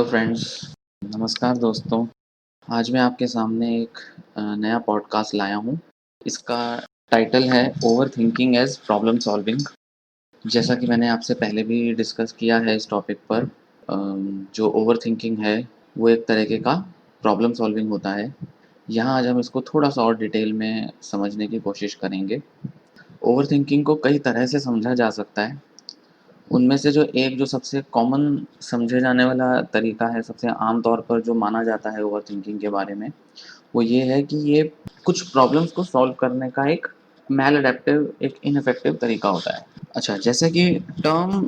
Friends, नमस्कार दोस्तों। आज मैं आपके सामने एक नया पॉडकास्ट लाया हूँ। इसका टाइटल है ओवरथिंकिंग एज़ प्रॉब्लम सॉल्विंग। जैसा कि मैंने आपसे पहले भी डिस्कस किया है इस टॉपिक पर, जो ओवरथिंकिंग है वो एक तरीके का प्रॉब्लम सॉल्विंग होता है। यहाँ आज हम इसको थोड़ा-सा और डिटेल में समझने की कोशिश करेंगे। ओवरथिंकिंग को कई तरह से समझा जा सकता है। उनमें से जो एक जो सबसे कॉमन समझे जाने वाला तरीका है, सबसे आम तौर पर जो माना जाता है ओवरथिंकिंग के बारे में, वो ये है कि ये कुछ प्रॉब्लम्स को सॉल्व करने का एक मैल एडेप्टिव, एक इनइफेक्टिव तरीका होता है। अच्छा, जैसे कि टर्म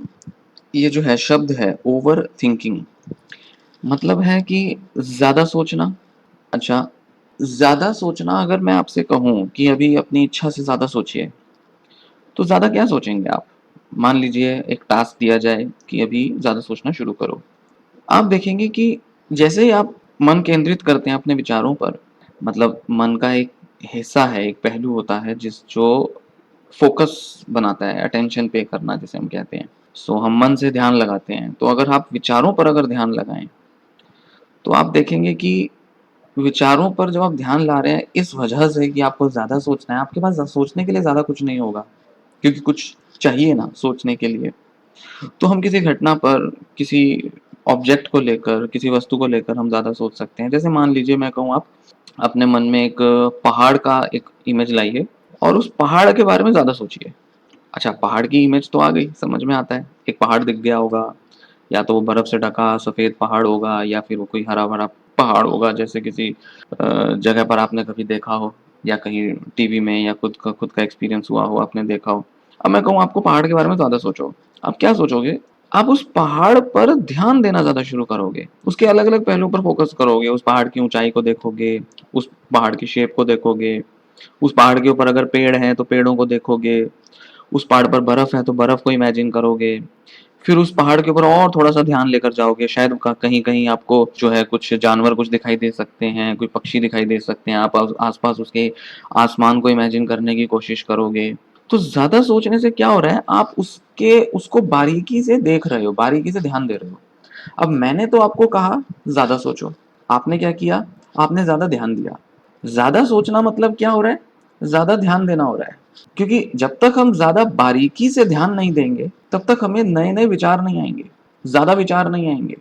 ये जो है शब्द है ओवरथिंकिंग, मतलब है कि ज़्यादा सोचना। अच्छा, ज़्यादा सोचना अगर मैं आपसे कहूँ कि अभी अपनी इच्छा से ज़्यादा सोचिए, तो ज़्यादा क्या सोचेंगे आप? मान लीजिए एक टास्क दिया जाए कि अभी ज़्यादा सोचना शुरू करो। आप देखेंगे कि जैसे ही आप मन केंद्रित करते हैं अपने विचारों पर, मतलब मन का एक हिस्सा है, एक पहलू होता है जो फ़ोकस बनाता है, अटेंशन पे करना जिसे हम कहते हैं। सो हम मन से ध्यान लगाते हैं, तो अगर आप विचारों पर अगर ध्यान लगाएँ, तो आप देखेंगे कि विचारों पर जब आप ध्यान ला रहे हैं इस वजह से कि आपको ज़्यादा सोचना है, आपके पास सोचने के लिए ज़्यादा कुछ नहीं होगा, क्योंकि कुछ चाहिए ना सोचने के लिए। तो हम किसी घटना पर, किसी ऑब्जेक्ट को लेकर, किसी वस्तु को लेकर हम ज़्यादा सोच सकते हैं। जैसे मान लीजिए मैं कहूँ, आप अपने मन में एक पहाड़ का एक इमेज लाइए और उस पहाड़ के बारे में ज़्यादा सोचिए। अच्छा, पहाड़ की इमेज तो आ गई, समझ में आता है। एक पहाड़ दिख गया होगा, या तो वो बर्फ़ से ढका सफ़ेद पहाड़ होगा या फिर वो कोई हरा-भरा पहाड़ होगा, जैसे किसी जगह पर आपने कभी देखा हो या कहीं टीवी में या खुद का एक्सपीरियंस हुआ हो, आपने देखा हो। अब मैं कहूँ आपको पहाड़ के बारे में ज़्यादा सोचो, आप क्या सोचोगे? आप उस पहाड़ पर ध्यान देना ज़्यादा शुरू करोगे, उसके अलग-अलग पहलुओं पर फ़ोकस करोगे, उस पहाड़ की ऊँचाई को देखोगे, उस पहाड़ की शेप को देखोगे, उस पहाड़ के ऊपर अगर पेड़ हैं तो पेड़ों को देखोगे, उस पहाड़ पर बर्फ़ है तो बर्फ़ को इमेजिन करोगे। फिर उस पहाड़ के ऊपर और थोड़ा-सा ध्यान लेकर जाओगे, शायद क कहीं-कहीं आपको जो है कुछ जानवर कुछ दिखाई दे सकते हैं, कोई पक्षी दिखाई दे सकते हैं, आप आस-पास उसके आसमान को इमेजिन करने की कोशिश करोगे। तो ज़्यादा सोचने से क्या हो रहा है, आप उसको बारीकी से देख रहे हो, बारीकी से ध्यान दे रहे हो। अब मैंने तो आपको कहा ज़्यादा सोचो, आपने क्या किया? आपने ज़्यादा ध्यान दिया। ज़्यादा सोचना मतलब क्या हो रहा है? ज़्यादा ध्यान देना हो रहा है। क्योंकि जब तक हम ज़्यादा बारीकी से ध्यान नहीं देंगे, तब तक हमें नए-नए विचार नहीं आएँगे, ज़्यादा विचार नहीं आएँगे।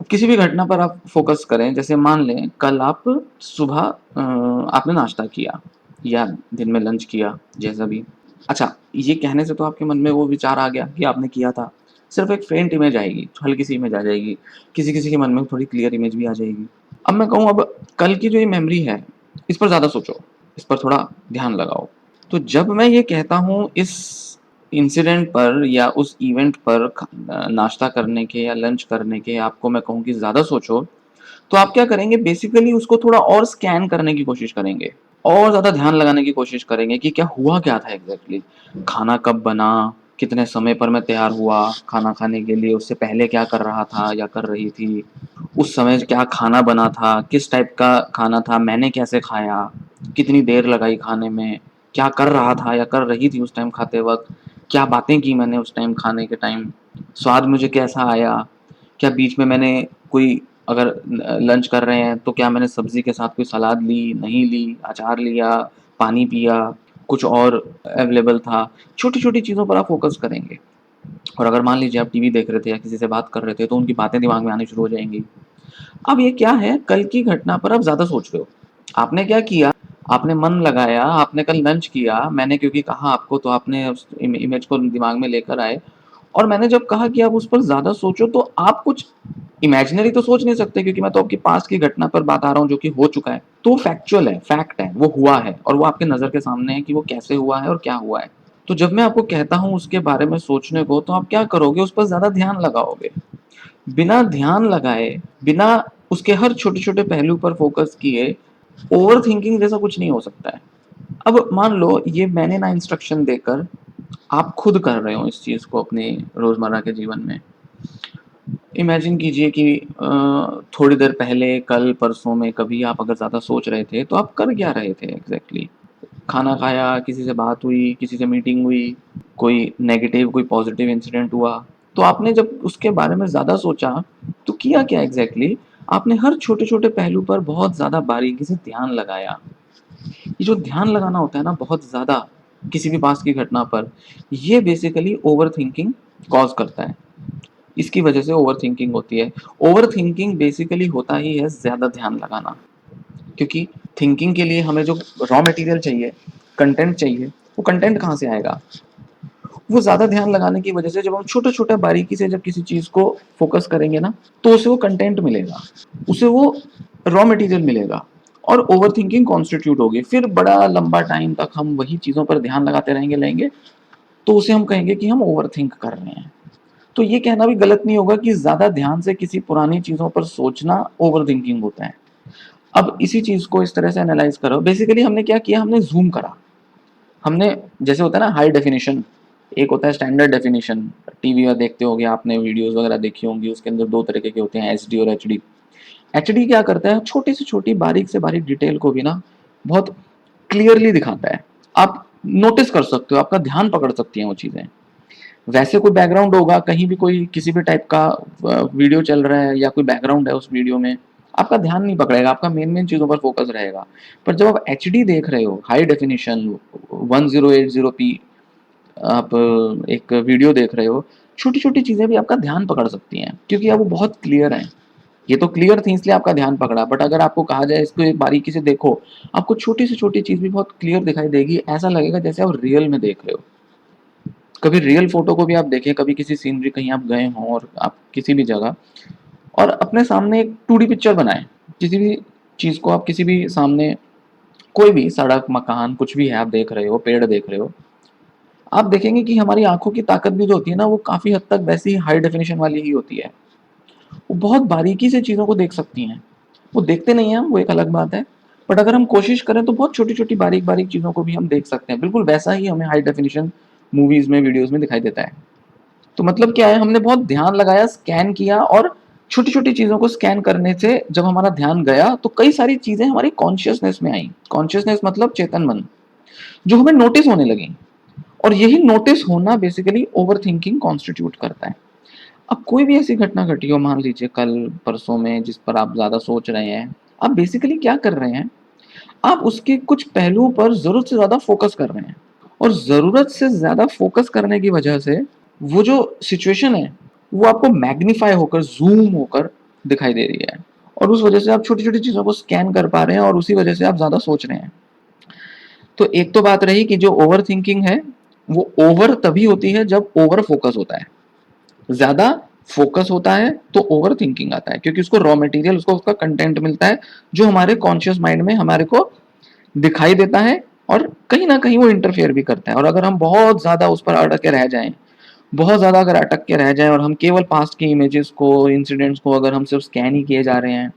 किसी भी घटना पर आप फ़ोकस करें, जैसे मान लें कल आप सुबह आपने नाश्ता किया या दिन में लंच किया, जैसा भी। अच्छा, ये कहने से तो आपके मन में वो विचार आ गया कि आपने किया था। सिर्फ़ एक फेंट इमेज आएगी, हल्की-सी इमेज आ जाएगी। किसी-किसी के मन में थोड़ी क्लियर इमेज भी आ जाएगी। अब मैं कहूँ, अब कल की जो ये मेमोरी है, इस पर ज़्यादा सोचो, इस पर थोड़ा ध्यान लगाओ। तो जब मैं ये कहता हूँ इस इंसिडेंट पर या उस इवेंट पर नाश्ता करने के या लंच करने के आपको मैं कहूँ कि ज़्यादा सोचो, तो आप क्या करेंगे, बेसिकली उसको थोड़ा और स्कैन करने की कोशिश करेंगे, और ज़्यादा ध्यान लगाने की कोशिश करेंगे कि क्या हुआ क्या था एग्ज़ैक्टली? खाना कब बना? कितने समय पर मैं तैयार हुआ खाना खाने के लिए? उससे पहले क्या कर रहा था या कर रही थी? उस समय क्या खाना बना था? किस टाइप का खाना था? मैंने कैसे खाया? कितनी देर लगाई खाने में? क्या कर रहा था या कर रही थी उस टाइम खाते वक़्त? क्या बातें की मैंने उस टाइम खाने के टाइम? स्वाद मुझे कैसा आया? क्या बीच में मैंने कोई, अगर लंच कर रहे हैं तो क्या मैंने सब्ज़ी के साथ कोई सलाद ली, नहीं ली, अचार लिया, पानी पिया, कुछ और अवेलेबल था? छोटी-छोटी चीज़ों पर आप फ़ोकस करेंगे। और अगर मान लीजिए आप टीवी देख रहे थे या किसी से बात कर रहे थे, तो उनकी बातें दिमाग में आनी शुरू हो जाएँगी। अब ये क्या है, कल की घटना पर आप ज़्यादा सोच रहे हो। आपने क्या किया, आपने मन लगाया, आपने कल लंच किया, मैंने क्योंकि कहा आपको तो आपने उस इमेज को दिमाग में लेकर आए, और मैंने जब कहा कि आप उस पर ज़्यादा सोचो, तो आप कुछ इमेजिनरी तो सोच नहीं सकते, क्योंकि मैं तो आपके पास्ट की घटना पर बता रहा हूँ जो कि हो चुका है। तो वो फैक्चुअल है, फैक्ट है, वो हुआ है और वो आपके नज़र के सामने है कि वो कैसे हुआ है और क्या हुआ है। तो जब मैं आपको कहता हूँ उसके बारे में सोचने को, तो आप क्या करोगे, उस पर ज़्यादा ध्यान लगाओगे। बिना ध्यान लगाए, बिना उसके हर छोटे-छोटे पहलू पर फ़ोकस किए, ओवरथिंकिंग जैसा कुछ नहीं हो सकता है। अब मान लो ये मैंने ना इंस्ट्रक्शन देकर आप खुद कर रहे हो इस चीज़ को अपने रोज़मर्रा के जीवन में। इमेजिन कीजिए कि थोड़ी देर पहले, कल, परसों में कभी आप अगर ज़्यादा सोच रहे थे, तो आप कर क्या रहे थे एग्ज़ैक्टली? खाना खाया, किसी से बात हुई, किसी से मीटिंग हुई, कोई नेगेटिव, कोई पॉज़िटिव इंसिडेंट हुआ। तो आपने जब उसके बारे में ज़्यादा सोचा, तो किया क्या एग्ज़ैक्टली? आपने हर छोटे-छोटे पहलू पर बहुत ज़्यादा बारीकी से ध्यान लगाया। ये जो ध्यान लगाना होता है ना बहुत ज़्यादा, किसी भी पास की घटना पर, ये बेसिकली ओवरथिंकिंग कॉज़ करता है। इसकी वजह से ओवरथिंकिंग होती है। ओवरथिंकिंग बेसिकली होता ही है ज़्यादा ध्यान लगाना, क्योंकि थिंकिंग के लिए हमें जो रॉ मटेरियल चाहिए, कंटेंट चाहिए, वो कंटेंट कहाँ से आएगा? वो ज़्यादा ध्यान लगाने की वजह से जब हम छोटे-छोटे बारीकी से जब किसी चीज़ को फ़ोकस करेंगे ना, तो उसे वो कंटेंट मिलेगा, उसे वो रॉ मटेरियल मिलेगा और ओवरथिंकिंग कॉन्स्टिट्यूट होगी। फिर बड़ा लंबा टाइम तक हम वही चीज़ों पर ध्यान लगाते रहेंगे, तो उसे हम कहेंगे कि हम ओवरथिंक कर रहे हैं। तो ये कहना भी गलत नहीं होगा कि ज़्यादा ध्यान से किसी पुरानी चीज़ों पर सोचना ओवरथिंकिंग होता है। अब इसी चीज़ को इस तरह से एनालाइज़ करो, बेसिकली हमने क्या किया, हमने ज़ूम करा। हमने, जैसे होता है ना हाई डेफिनेशन, एक होता है स्टैंडर्ड डेफिनेशन, टीवी में देखते होगे आपने, वीडियोस वगैरह देखी होंगी, उसके अंदर दो तरीके के होते हैं, एचडी और एचडी। एचडी क्या करता है, छोटी से छोटी बारीक से बारीक डिटेल को भी ना बहुत क्लियरली दिखाता है। आप नोटिस कर सकते हो, आपका ध्यान पकड़ सकती हैं वो चीज़ें। वैसे कोई बैकग्राउंड होगा, कहीं भी कोई किसी भी टाइप का वीडियो चल रहा है या कोई बैकग्राउंड है उस वीडियो में, आपका ध्यान नहीं पकड़ेगा, आपका मेन मेन चीज़ों पर फोकस रहेगा। पर जब आप एचडी देख रहे हो, हाई डेफिनेशन 1080p, आप एक वीडियो देख रहे हो, छोटी-छोटी चीज़ें भी आपका ध्यान पकड़ सकती हैं, क्योंकि अब वो बहुत क्लियर हैं। ये तो क्लियर थी इसलिए आपका ध्यान पकड़ा, बट अगर आपको कहा जाए इसको एक बारीकी से देखो, आपको छोटी से छोटी चीज़ भी बहुत क्लियर दिखाई देगी, ऐसा लगेगा जैसे आप रियल में देख रहे हो। कभी रियल फ़ोटो को भी आप देखें, कभी किसी सीनरी कहीं आप गए हों और आप किसी भी जगह और अपने सामने एक 2D पिक्चर बनाएँ। किसी भी चीज़ को आप किसी भी सामने, कोई भी सड़क, मकान, कुछ भी है आप देख रहे हो, पेड़ देख रहे हो, आप देखेंगे कि हमारी आँखों की ताकत भी जो होती है ना, वो काफ़ी हद तक वैसी हाई डेफिनिशन वाली ही होती है। वो बहुत बारीकी से चीज़ों को देख सकती हैं। वो देखते नहीं हैं हम, वो एक अलग बात है। बट अगर हम कोशिश करें तो बहुत छोटी-छोटी, बारीक-बारीक चीज़ों को भी हम देख सकते हैं। बिल्कुल वैसा ही हमें हाई डेफिनिशन मूवीज़ में, वीडियोज़ में दिखाई देता है। तो मतलब क्या है, हमने बहुत ध्यान लगाया, स्कैन किया और छोटी-छोटी चीज़ों को स्कैन करने से जब हमारा ध्यान गया, तो कई सारी चीज़ें हमारी कॉन्शियसनेस में आईं। कॉन्शियसनेस मतलब चेतन मन, जो हमें नोटिस होने लगीं। और यही नोटिस होना बेसिकली ओवरथिंकिंग कॉन्स्टिट्यूट करता है। अब कोई भी ऐसी घटना घटी हो, मान लीजिए कल परसों में, जिस पर आप ज़्यादा सोच रहे हैं, आप बेसिकली क्या कर रहे हैं, आप उसके कुछ पहलुओं पर ज़रूरत से ज़्यादा फोकस कर रहे हैं और ज़रूरत से ज़्यादा फोकस करने की वजह से वो जो सिचुएशन है, वो आपको मैग्नीफाई होकर, ज़ूम होकर दिखाई दे रही है और उस वजह से आप छोटी-छोटी चीज़ों को स्कैन कर पा रहे हैं और उसी वजह से आप ज़्यादा सोच रहे हैं। तो एक तो बात रही कि जो ओवरथिंकिंग है, वो ओवर तभी होती है जब ओवर फोकस होता है। ज़्यादा फोकस होता है तो ओवरथिंकिंग आता है, क्योंकि उसको रॉ मटेरियल, उसको उसका कंटेंट मिलता है, जो हमारे कॉन्शियस माइंड में हमारे को दिखाई देता है और कहीं न कहीं वो इंटरफेयर भी करता है। और अगर हम बहुत ज़्यादा उस पर अटक के रह जाएँ, बहुत ज़्यादा अगर अटक के रह जाएँ और हम केवल पास्ट की इमेजेस को, इंसिडेंट्स को अगर हम सिर्फ स्कैन ही किए जा रहे हैं,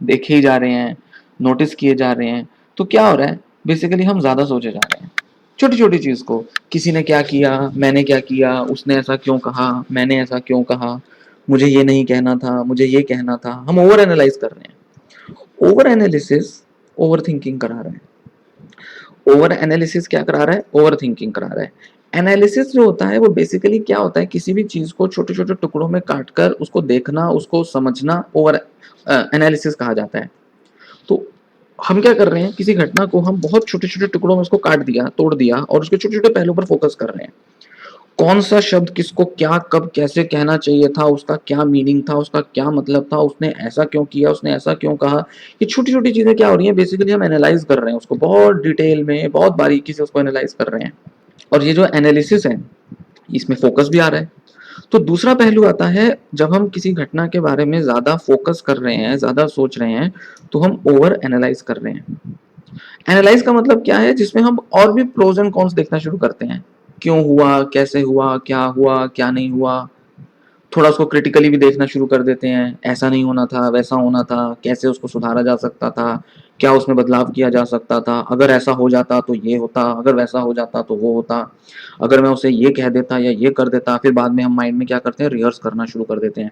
देखे ही जा रहे हैं, नोटिस किए जा रहे हैं, तो क्या हो रहा है? बेसिकली हम ज़्यादा सोचे जा रहे हैं। छोटी-छोटी चीज़ को, किसी ने क्या किया, मैंने क्या किया, उसने ऐसा क्यों कहा, मैंने ऐसा क्यों कहा, मुझे ये नहीं कहना था, मुझे ये कहना था, हम ओवर एनालाइज़ कर रहे हैं। ओवर एनालिसिस ओवरथिंकिंग करा रहा है। ओवर एनालिसिस क्या करा रहा है? ओवरथिंकिंग करा रहा है। एनालिसिस जो होता है वो बेसिकली क्या होता है, किसी भी चीज़ को छोटे-छोटे टुकड़ों में काटकर उसको देखना, उसको समझना, ओवर एनालिसिस कहा जाता है। तो हम क्या कर रहे हैं, किसी घटना को हम बहुत छोटे-छोटे टुकड़ों में उसको काट दिया, तोड़ दिया और उसके छोटे-छोटे पहलुओं पर फोकस कर रहे हैं। कौन-सा शब्द किसको क्या, कब, कैसे कहना चाहिए था, उसका क्या मीनिंग था, उसका क्या मतलब था, उसने ऐसा क्यों किया, उसने ऐसा क्यों कहा। ये छोटी-छोटी चीज़ें क्या हो रही हैं, बेसिकली हम एनालाइज़ कर रहे हैं उसको बहुत डिटेल में, बहुत बारीकी से उसको एनालाइज़ कर रहे हैं। और ये जो एनालिसिस है, इसमें फोकस भी आ रहा है। तो दूसरा पहलू आता है, जब हम किसी घटना के बारे में ज़्यादा फोकस कर रहे हैं, ज़्यादा सोच रहे हैं, तो हम ओवर एनालाइज़ कर रहे हैं। एनालाइज़ का मतलब क्या है, जिसमें हम और भी प्रोज़ एंड कॉन्स देखना शुरू करते हैं। क्यों हुआ, कैसे हुआ, क्या नहीं हुआ? थोड़ा उसको क्रिटिकली भी देखना शुरू कर देते हैं, ऐसा नहीं होना था, वैसा होना था, कैसे उसको सुधारा जा सकता था, क्या उसमें बदलाव किया जा सकता था, अगर ऐसा हो जाता तो ये होता, अगर वैसा हो जाता तो वो होता, अगर मैं उसे ये कह देता या ये कर देता। फिर बाद में हम माइंड में क्या करते हैं, रिहर्स करना शुरू कर देते हैं।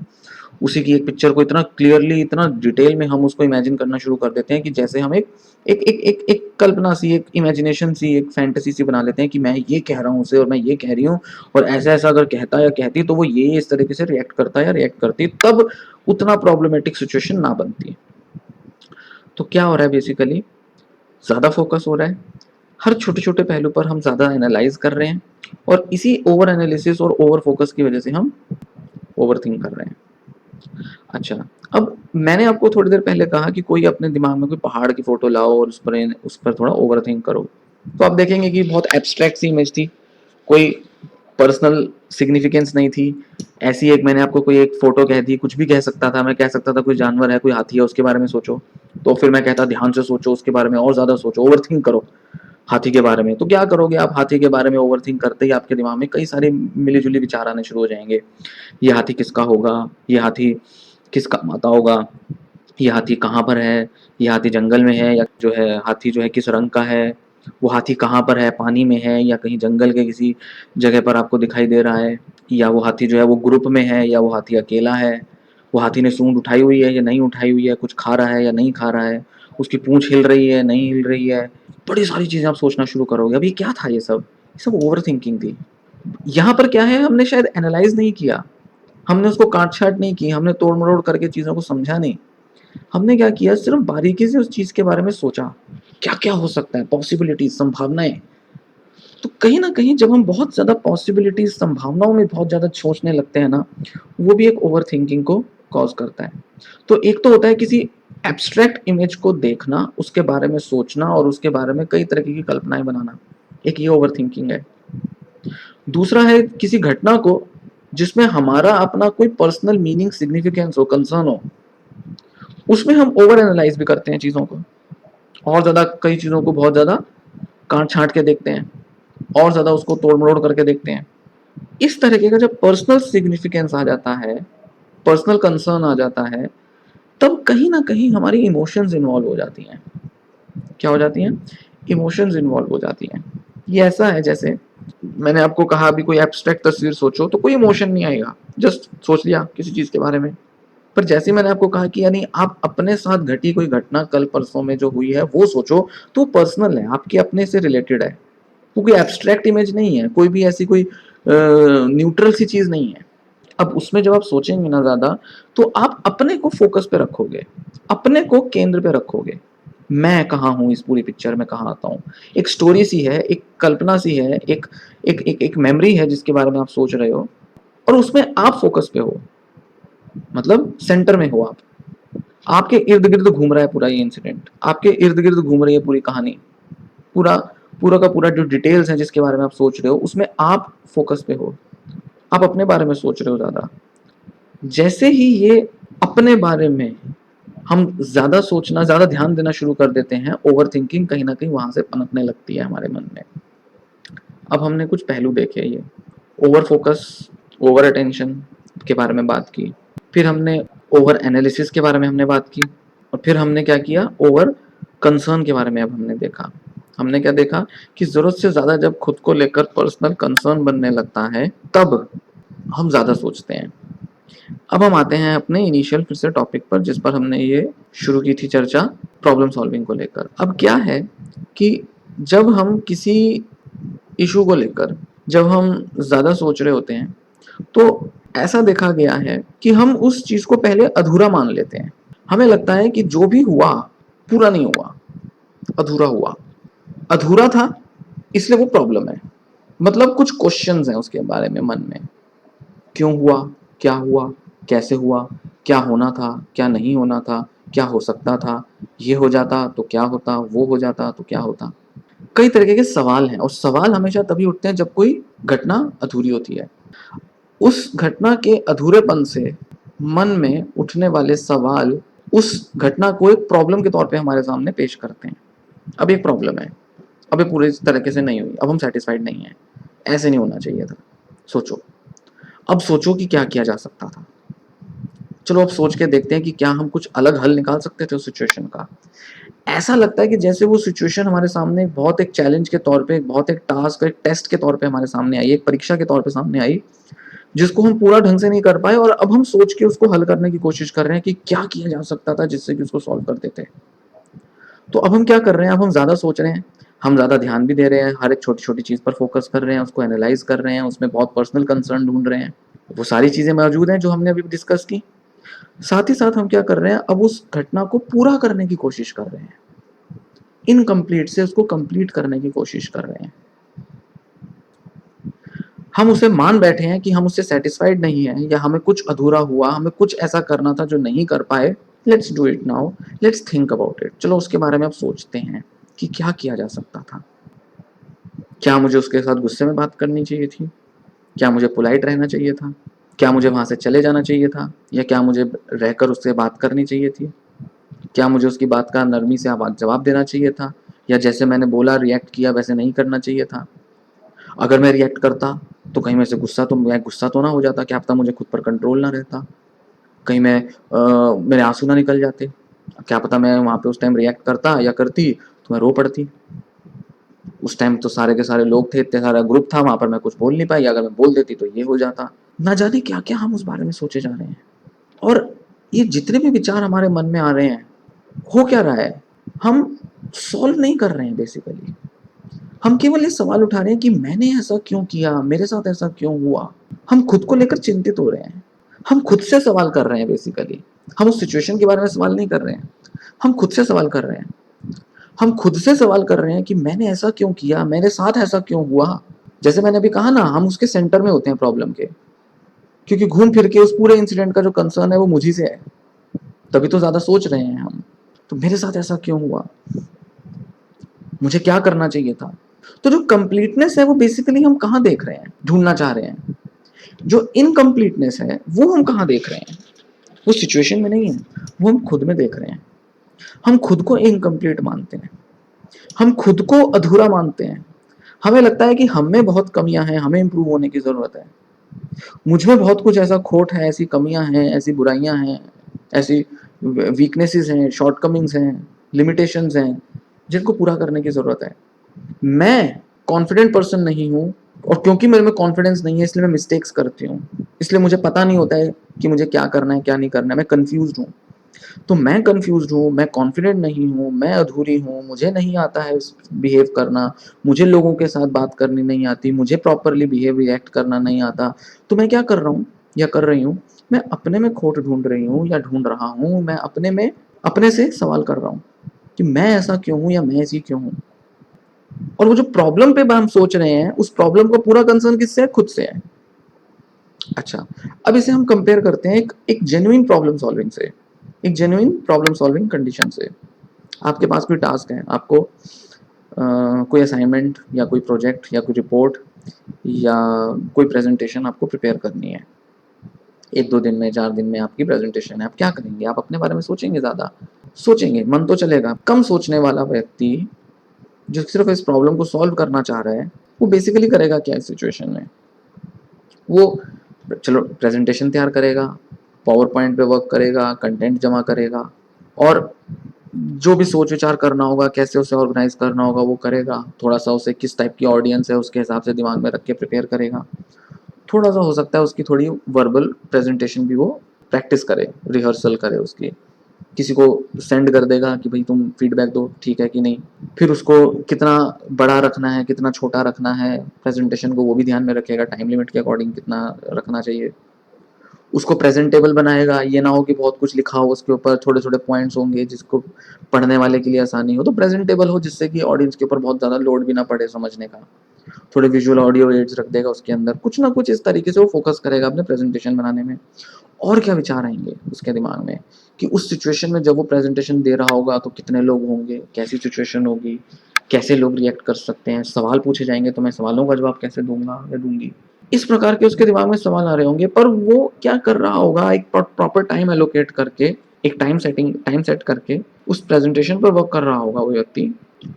उसी की एक पिक्चर को इतना क्लियरली, इतना डिटेल में हम उसको इमेजिन करना शुरू कर देते हैं कि जैसे हम एक कल्पना सी, एक इमेजिनेशन सी, एक फैंटेसी सी बना लेते हैं कि मैं ये कह रहा हूँ उसे और मैं ये कह रही हूँ, और ऐसा-ऐसा अगर कहता या कहती तो वो ये इस तरीके से रिएक्ट करता या रिएक्ट करती, तब उतना प्रॉब्लमेटिक सिचुएशन ना बनती। तो क्या हो रहा है बेसिकली, ज़्यादा फोकस हो रहा है, हर छोटे-छोटे पहलू पर हम ज़्यादा एनालाइज़ कर रहे हैं, और इसी ओवर एनालिसिस और ओवर फोकस की वजह से हम ओवरथिंक कर रहे हैं। अच्छा, अब मैंने आपको थोड़ी देर पहले कहा कि कोई अपने दिमाग में कोई पहाड़ की फ़ोटो लाओ और उस पर थोड़ा ओवरथिंक करो। तो आप देखेंगे कि बहुत एब्स्ट्रैक्ट सी इमेज थी, कोई पर्सनल सिग्निफिकेंस नहीं थी। ऐसी एक मैंने आपको कोई एक फ़ोटो कह दी, कुछ भी कह सकता था, मैं कह सकता था कोई जानवर है, कोई हाथी है, उसके बारे में सोचो। तो फिर मैं कहता ध्यान से सोचो, उसके बारे में और ज़्यादा सोचो, ओवरथिंक करो हाथी के बारे में। तो क्या करोगे आप, हाथी के बारे में ओवरथिंक करते ही आपके दिमाग में कई सारे मिली-जुली विचार आने शुरू हो जाएँगे। ये हाथी किसका होगा? ये हाथी किस काम आता होगा? ये हाथी कहाँ पर है? ये हाथी जंगल में है या जो है हाथी जो है किस रंग का है? वो हाथी कहाँ पर है? पानी में है या कहीं जंगल के किसी जगह पर आपको दिखाई दे रहा है? या वो हाथी जो है वो ग्रुप में है या वो हाथी अकेला है? वो हाथी ने सूंड उठाई हुई है या नहीं उठाई हुई है? कुछ खा रहा है या नहीं खा रहा है? उसकी पूँछ हिल रही है, नहीं हिल रही है? बड़ी सारी चीज़ें आप सोचना शुरू करोगे। अब ये क्या था ये सब? ये सब ओवरथिंकिंग थी। यहाँ पर क्या है, हमने शायद एनालाइज़ नहीं किया। हमने उसको काट-छाँट नहीं की, हमने तोड़-मरोड़ करके चीज़ों को समझा नहीं। हमने क्या किया, सिर्फ़ बारीकी से उस चीज़ के बारे में सोचा, क्या-क्या हो सकता है, पॉसिबिलिटीज़, संभावनाएँ। तो कहीं न कहीं जब हम बहुत ज़्यादा पॉसिबिलिटीज़, संभावनाओं में बहुत ज़्यादा सोचने लगते हैं ना, वो भी एक ओवरथिंकिंग को कॉज़ करता है। तो एक तो होता है किसी एब्स्ट्रैक्ट इमेज को देखना, उसके बारे में सोचना और उसके बारे में कई तरीके की कल्पनाएँ बनाना, एक ये ओवरथिंकिंग है। दूसरा है किसी घटना को जिसमें हमारा अपना कोई पर्सनल मीनिंग, सिग्निफिकेंस हो, कंसर्न हो, उसमें हम ओवर एनालाइज़ भी करते हैं चीज़ों को। और ज़्यादा कई चीज़ों को बहुत ज़्यादा काट-छाँट के देखते हैं, और ज़्यादा उसको तोड़-मरोड़ करके देखते हैं। इस तरीके का जब पर्सनल सिग्निफिकेंस आ जाता है, पर्सनल कंसर्न आ जाता है, तब कहीं न कहीं हमारी इमोशंस इन्वॉल्व हो जाती हैं। क्या हो जाती हैं? इमोशंस इन्वॉल्व हो जाती हैं। ये ऐसा है जैसे मैंने आपको कहा अभी कोई एब्स्ट्रैक्ट तस्वीर सोचो तो कोई इमोशन नहीं आएगा, जस्ट सोच लिया किसी चीज़ के बारे में। पर जैसे ही मैंने आपको कहा कि यानी आप अपने साथ घटी कोई घटना कल परसों में जो हुई है वो सोचो, तो पर्सनल है, आपके अपने से रिलेटेड है। वो कोई एब्स्ट्रैक्ट इमेज नहीं है, कोई भी ऐसी कोई न्यूट्रल सी चीज़ नहीं है। अब उसमें जब आप सोचेंगे ना ज़्यादा, तो आप अपने को फ़ोकस पे रखोगे, अपने को केंद्र पे रखोगे। मैं कहाँ हूँ इस पूरी पिक्चर में, कहाँ आता हूँ? एक स्टोरी सी है, एक कल्पना सी है, एक मेमोरी है जिसके बारे में आप सोच रहे हो, और उसमें आप फ़ोकस पे हो, मतलब सेंटर में हो आप। आपके इर्द-गिर्द घूम रहा है पूरा ये इंसिडेंट, आपके इर्द-गिर्द घूम रही है पूरी कहानी। पूरा पूरा का पूरा जो डिटेल्स हैं जिसके बारे में आप सोच रहे हो, उसमें आप फ़ोकस पे हो। आप अपने बारे में सोच रहे हो ज़्यादा। जैसे ही ये अपने बारे में हम ज़्यादा सोचना, ज़्यादा ध्यान देना शुरू कर देते हैं, ओवरथिंकिंग कहीं न कहीं वहाँ से पनपने लगती है हमारे मन में। अब हमने कुछ पहलू देखे ये, ओवर फ़ोकस, ओवर अटेंशन के बारे में बात की। फिर हमने ओवर एनालिसिस के बारे में हमने बात की, और फिर हमने क्या किया, ओवर कंसर्न के बारे में अब हमने देखा। हमने क्या देखा कि ज़रूरत से ज़्यादा जब खुद को लेकर पर्सनल कंसर्न बनने लगता है, तब हम ज़्यादा सोचते हैं। अब हम आते हैं अपने इनिशियल फिर से टॉपिक पर जिस पर हमने ये शुरू की थी चर्चा, प्रॉब्लम सॉल्विंग को लेकर। अब क्या है कि जब हम किसी इशू को लेकर जब हम ज़्यादा सोच रहे होते हैं, तो ऐसा देखा गया है कि हम उस चीज़ को पहले अधूरा मान लेते हैं। हमें लगता है कि जो भी हुआ, पूरा नहीं हुआ, अधूरा हुआ। अधूरा था, इसलिए वो प्रॉब्लम है। मतलब कुछ क्वेश्चंस हैं उसके बारे में मन में। क्यों हुआ? क्या हुआ? कैसे हुआ? क्या होना था? क्या नहीं होना था? क्या हो सकता था? ये हो जाता तो क्या होता? वो हो जाता तो क्या होता? कई तरीके के सवाल हैं, और सवाल हमेशा तभी उठते हैं जब कोई घटना अधूरी होती है। उस घटना के अधूरेपन से मन में उठने वाले सवाल उस घटना को एक प्रॉब्लम के तौर पे हमारे सामने पेश करते हैं। अब एक प्रॉब्लम है, अब ये पूरी तरीके से नहीं हुई, अब हम सैटिस्फाइड नहीं हैं, ऐसे नहीं होना चाहिए था। सोचो, अब सोचो कि क्या किया जा सकता था। चलो अब सोच के देखते हैं कि क्या हम कुछ अलग हल निकाल सकते थे उस सिचुएशन का। ऐसा लगता है कि जैसे वो सिचुएशन हमारे सामने बहुत एक चैलेंज के तौर पे, बहुत एक टास्क, एक टेस्ट के तौर पे हमारे सामने आई, एक परीक्षा के तौर पे सामने आई, जिसको हम पूरा ढंग से नहीं कर पाए, और अब हम सोच के उसको हल करने की कोशिश कर रहे हैं कि क्या किया जा सकता था जिससे कि उसको सॉल्व कर देते। तो अब हम क्या कर रहे हैं, अब हम ज़्यादा सोच रहे हैं, हम ज़्यादा ध्यान भी दे रहे हैं, हर एक छोटी-छोटी चीज़ पर फ़ोकस कर रहे हैं, उसको एनालाइज़ कर रहे हैं, उसमें बहुत पर्सनल कंसर्न ढूँढ रहे हैं। वो सारी चीज़ें मौजूद हैं जो हमने अभी डिस्कस की। साथ ही साथ हम क्या कर रहे हैं, अब उस घटना को पूरा करने की कोशिश कर रहे हैं। इनकम्प्लीट से उसको कंप्लीट करने की कोशिश कर रहे हैं। हम उसे मान बैठे हैं कि हम उससे सैटिस्फाइड नहीं हैं, या हमें कुछ अधूरा हुआ, हमें कुछ ऐसा करना था जो नहीं कर पाए। Let's do it now, let's think about it. चलो उसके बारे में अब सोचते हैं कि क्या किया जा सकता था। क्या मुझे उसके साथ गुस्से में बात करनी चाहिए थी? क्या मुझे पोलाइट रहना चाहिए था? क्या मुझे वहां से चले जाना चाहिए था, या क्या मुझे रहकर उससे बात करनी चाहिए थी? क्या मुझे उसकी बात का नरमी से जवाब देना चाहिए था, या जैसे मैंने बोला रिएक्ट किया वैसे नहीं करना चाहिए था? अगर मैं रिएक्ट करता तो कहीं मैं गुस्सा तो ना हो जाता, क्या पता मुझे खुद पर कंट्रोल ना रहता, कहीं मेरे आंसू ना निकल जाते, क्या पता मैं वहां पे उस टाइम रिएक्ट करता या करती तो मैं रो पड़ती। उस टाइम तो सारे के सारे लोग थे, इतने सारा ग्रुप था, वहां पर मैं कुछ बोल नहीं पाई, अगर मैं बोल देती तो ये हो जाता। ना जाने क्या क्या हम उस बारे में सोचे जा रहे हैं। और ये जितने भी विचार हमारे मन में आ रहे हैं, हो क्या रहा है, हम सॉल्व नहीं कर रहे हैं बेसिकली। हम केवल ये सवाल उठा रहे हैं कि मैंने ऐसा क्यों किया, मेरे साथ ऐसा क्यों हुआ। हम खुद को लेकर चिंतित हो रहे हैं, हम खुद से सवाल कर रहे हैं बेसिकली। हम उस सिचुएशन के बारे में सवाल नहीं कर रहे हैं, हम खुद से सवाल कर रहे हैं। हम खुद से सवाल कर रहे हैं कि मैंने ऐसा क्यों किया, मेरे साथ ऐसा क्यों हुआ। जैसे मैंने अभी कहा ना, हम उसके सेंटर में होते हैं प्रॉब्लम के, क्योंकि घूम फिर के उस पूरे इंसिडेंट का जो कंसर्न है वो मुझी से है, तभी तो ज्यादा सोच रहे हैं हम। तो मेरे साथ ऐसा क्यों हुआ, मुझे क्या करना चाहिए था। तो जो कंप्लीटनेस है वो बेसिकली हम कहाँ देख रहे हैं, ढूंढना चाह रहे हैं। जो इनकम्प्लीटनेस है वो हम कहाँ देख रहे हैं, वो सिचुएशन में नहीं है, वो हम खुद में देख रहे हैं। हम खुद को इनकम्प्लीट मानते हैं, हम खुद को अधूरा मानते हैं। हमें लगता है कि हम में बहुत कमियां हैं, हमें इंप्रूव होने की जरूरत है। मुझ में बहुत कुछ ऐसा खोट है, ऐसी कमियां हैं, ऐसी बुराइयां हैं, ऐसी वीकनेसेस हैं, शॉर्टकमिंग्स हैं, लिमिटेशंस हैं, जिनको पूरा करने की जरूरत है। मैं कॉन्फिडेंट पर्सन नहीं हूँ, और क्योंकि मेरे में कॉन्फिडेंस नहीं है इसलिए मैं मिस्टेक्स करती हूँ, इसलिए मुझे पता नहीं होता है कि मुझे क्या करना है क्या नहीं करना है, मैं कंफ्यूज हूँ। तो मैं कंफ्यूज हूँ, मैं कॉन्फिडेंट नहीं हूँ, मैं अधूरी हूँ, मुझे नहीं आता है बिहेव करना, मुझे लोगों के साथ बात करनी नहीं आती, मुझे प्रॉपरली बिहेव रिएक्ट करना नहीं आता। तो मैं क्या कर रहा हूँ या कर रही हूँ, मैं अपने में खोट ढूंढ रही हूँ या ढूंढ रहा हूँ, मैं अपने में अपने से सवाल कर रहा हूँ कि मैं ऐसा क्यों हूँ या मैं ऐसी क्यों हूँ। और वो जो प्रॉब्लम पे हम सोच रहे हैं, उस प्रॉब्लम को पूरा कंसर्न किससे है, खुद से है। अच्छा, अब इसे हम कंपेयर करते हैं एक जेन्युइन प्रॉब्लम सॉल्विंग से, एक जेन्युइन प्रॉब्लम सॉल्विंग कंडीशन से। आपके पास कोई टास्क है, आपको कोई असाइनमेंट या कोई प्रोजेक्ट या कोई रिपोर्ट या कोई प्रेजेंटेशन आपको प्रिपेयर करनी है। 1-2 दिन में, 4 दिन में आपकी प्रेजेंटेशन है। आप क्या करेंगे, आप अपने बारे में सोचेंगे, ज़्यादा सोचेंगे, मन तो चलेगा। कम सोचने वाला व्यक्ति जो सिर्फ इस प्रॉब्लम को सॉल्व करना चाह रहा है, वो बेसिकली करेगा क्या इस सिचुएशन में, वो चलो प्रेजेंटेशन तैयार करेगा, पावर पॉइंट पे वर्क करेगा, कंटेंट जमा करेगा, और जो भी सोच विचार करना होगा, कैसे उसे ऑर्गेनाइज करना होगा वो करेगा। थोड़ा सा उसे किस टाइप की ऑडियंस है उसके हिसाब से दिमाग में रख के प्रिपेयर करेगा। थोड़ा सा हो सकता है उसकी थोड़ी वर्बल प्रेजेंटेशन भी वो प्रैक्टिस करे, रिहर्सल करे उसकी, किसी को सेंड कर देगा कि भाई तुम फीडबैक दो, ठीक है कि नहीं। फिर उसको कितना बड़ा रखना है, कितना छोटा रखना है प्रेजेंटेशन को, वो भी ध्यान में रखेगा, टाइम लिमिट के अकॉर्डिंग कितना रखना चाहिए। उसको प्रेजेंटेबल बनाएगा, ये ना हो कि बहुत कुछ लिखा हो उसके ऊपर, छोटे छोटे पॉइंट्स होंगे जिसको पढ़ने वाले के लिए आसानी हो, तो प्रेजेंटेबल हो जिससे कि ऑडियंस के ऊपर बहुत ज़्यादा लोड भी ना पड़े समझने का। थोड़े विजुअल ऑडियो एड्स रख देगा उसके अंदर, कुछ ना कुछ इस तरीके से वो फोकस करेगा अपने प्रेजेंटेशन बनाने में। और क्या विचार आएंगे उसके दिमाग में कि उस सिचुएशन में जब वो प्रेजेंटेशन दे रहा होगा तो कितने लोग होंगे, कैसी सिचुएशन होगी, कैसे लोग रिएक्ट कर सकते हैं, सवाल पूछे जाएंगे तो मैं सवालों का जवाब कैसे दूंगा या दूंगी। इस प्रकार के उसके दिमाग में सवाल आ रहे होंगे, पर वो क्या कर रहा होगा, एक प्रॉपर टाइम एलोकेट करके, एक टाइम सेट करके उस प्रेजेंटेशन पर वर्क कर रहा होगा वो व्यक्ति,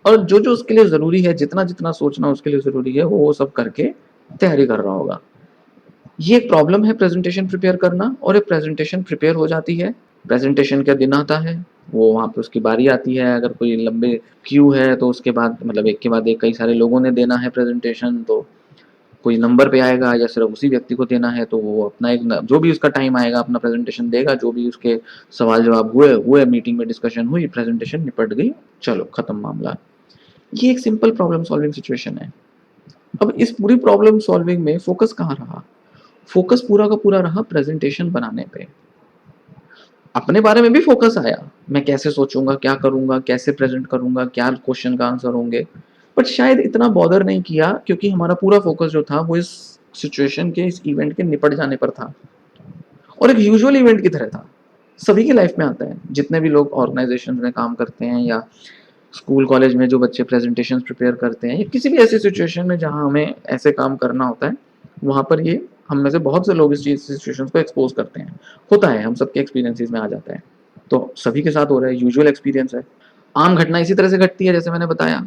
और जो जो उसके लिए जरूरी है, जितना जितना सोचना उसके लिए जरूरी है, वो सब करके तैयारी कर रहा होगा। ये एक प्रॉब्लम है प्रेजेंटेशन प्रिपेयर करना, और एक प्रेजेंटेशन प्रिपेयर हो जाती है, प्रेजेंटेशन का दिन आता है, वो वहाँ पे उसकी बारी आती है, अगर कोई लंबे क्यू है तो उसके बाद मतलब एक के बाद एक कई सारे लोगों ने देना है प्रेजेंटेशन, तो कोई नंबर पे आएगा या सिर्फ उसी व्यक्ति को देना है, तो वो अपना एक जो भी उसका टाइम आएगा अपना प्रेजेंटेशन देगा, जो भी उसके सवाल जवाब हुए हुए मीटिंग में डिस्कशन हुई, प्रेजेंटेशन निपट गई, चलो खत्म मामला। ये एक सिंपल प्रॉब्लम सॉल्विंग सिचुएशन है। अब इस पूरी प्रॉब्लम सॉल्विंग में फोकस कहाँ रहा? फोकस पूरा का पूरा रहा प्रेजेंटेशन बनाने पे। अपने बारे में भी फोकस आया, मैं कैसे सोचूंगा, क्या करूंगा, कैसे प्रेजेंट करूंगा, क्या क्वेश्चन का आंसर होंगे, बट शायद इतना बॉदर नहीं किया क्योंकि हमारा पूरा फोकस जो था वो इस सिचुएशन के, इस इवेंट के निपट जाने पर था, और एक यूजुअल इवेंट की तरह था। सभी की लाइफ में आता है, जितने भी लोग ऑर्गेनाइजेशन में काम करते हैं या स्कूल कॉलेज में जो बच्चे प्रेजेंटेशन प्रिपेयर करते हैं, या किसी भी ऐसी सिचुएशन में जहां हमें ऐसे काम करना होता है, वहां पर ये हम में से बहुत से लोग इस चीज सिचुएशन को एक्सपोज करते हैं। होता है, हम सबके एक्सपीरियंसेस में आ जाता है, तो सभी के साथ हो रहा है, यूजुअल एक्सपीरियंस है। आम घटना इसी तरह से घटती है, जैसे मैंने बताया,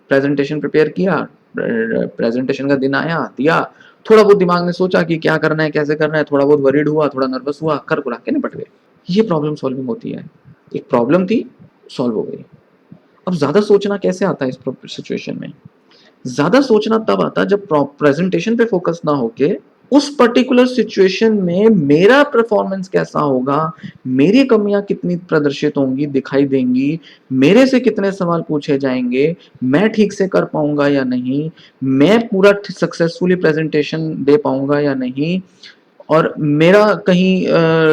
प्रेजेंटेशन प्रिपेयर किया, प्रेजेंटेशन का दिन आया, दिया, थोड़ा बहुत दिमाग में सोचा कि क्या करना है, कैसे करना है, थोड़ा बहुत वरीड हुआ, थोड़ा नर्वस हुआ, कर कुरा के निपट गए। ये प्रॉब्लम सॉल्विंग होती है। एक प्रॉब्लम थी, सॉल्व हो गई। अब ज्यादा सोचना कैसे आता है इस सिचुएशन में? ज्यादा सोचना तब आता जब प्रेजेंटेशन पे फोकस ना होके उस पर्टिकुलर सिचुएशन में मेरा परफॉर्मेंस कैसा होगा, मेरी कमियां कितनी प्रदर्शित होंगी, दिखाई देंगी, मेरे से कितने सवाल पूछे जाएंगे, मैं ठीक से कर पाऊंगा या नहीं, मैं पूरा सक्सेसफुली प्रेजेंटेशन दे पाऊंगा या नहीं, और मेरा कहीं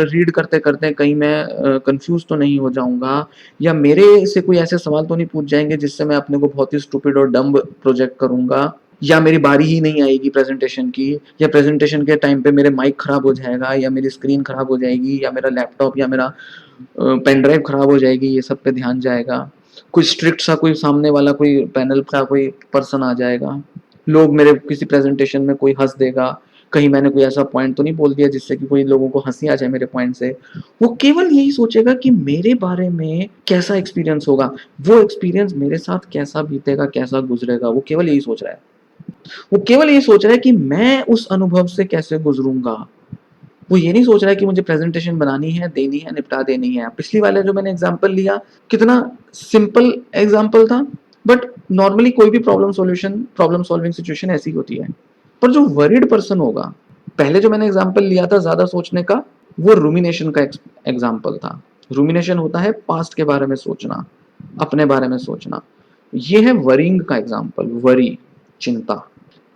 रीड करते करते कहीं मैं कंफ्यूज तो नहीं हो जाऊंगा, या मेरे से कोई ऐसे सवाल तो नहीं पूछ जाएंगे जिससे मैं अपने को बहुत ही स्टूपिड और डम्ब प्रोजेक्ट करूंगा, या मेरी बारी ही नहीं आएगी प्रेजेंटेशन की, या प्रेजेंटेशन के टाइम पे मेरे माइक खराब हो जाएगा, या मेरी स्क्रीन खराब हो जाएगी, या मेरा लैपटॉप या मेरा पेन ड्राइव खराब हो जाएगी, ये सब पे ध्यान जाएगा, कोई स्ट्रिक्ट सा कोई सामने वाला कोई पैनल का कोई पर्सन आ जाएगा, लोग मेरे किसी प्रेजेंटेशन में कोई हंस देगा, कहीं मैंने कोई ऐसा पॉइंट तो नहीं बोल दिया जिससे कि कोई लोगों को हंसी आ जाए मेरे पॉइंट से। वो केवल यही सोचेगा कि मेरे बारे में कैसा एक्सपीरियंस होगा, वो एक्सपीरियंस मेरे साथ कैसा बीतेगा, कैसा गुजरेगा, वो केवल यही सोच रहा है। वो केवल ये सोच रहा है कि मैं उस अनुभव से कैसे गुजरूंगा। वो ये नहीं सोच रहा है कि मुझे प्रेजेंटेशन बनानी है, देनी है, निपटा देनी है। पिछली वाले जो मैंने एग्जांपल लिया, कितना सिंपल एग्जांपल था, बट नॉर्मली कोई भी प्रॉब्लम सॉल्विंग सिचुएशन ऐसी होती है। पर जो वरीड पर्सन होगा, पहले जो मैंने एग्जांपल लिया था ज्यादा सोचने का, वो रूमिनेशन का एग्जांपल था। रूमिनेशन होता है पास्ट के बारे में सोचना, अपने बारे में सोचना। ये है वरिंग का एग्जांपल, वरी, चिंता।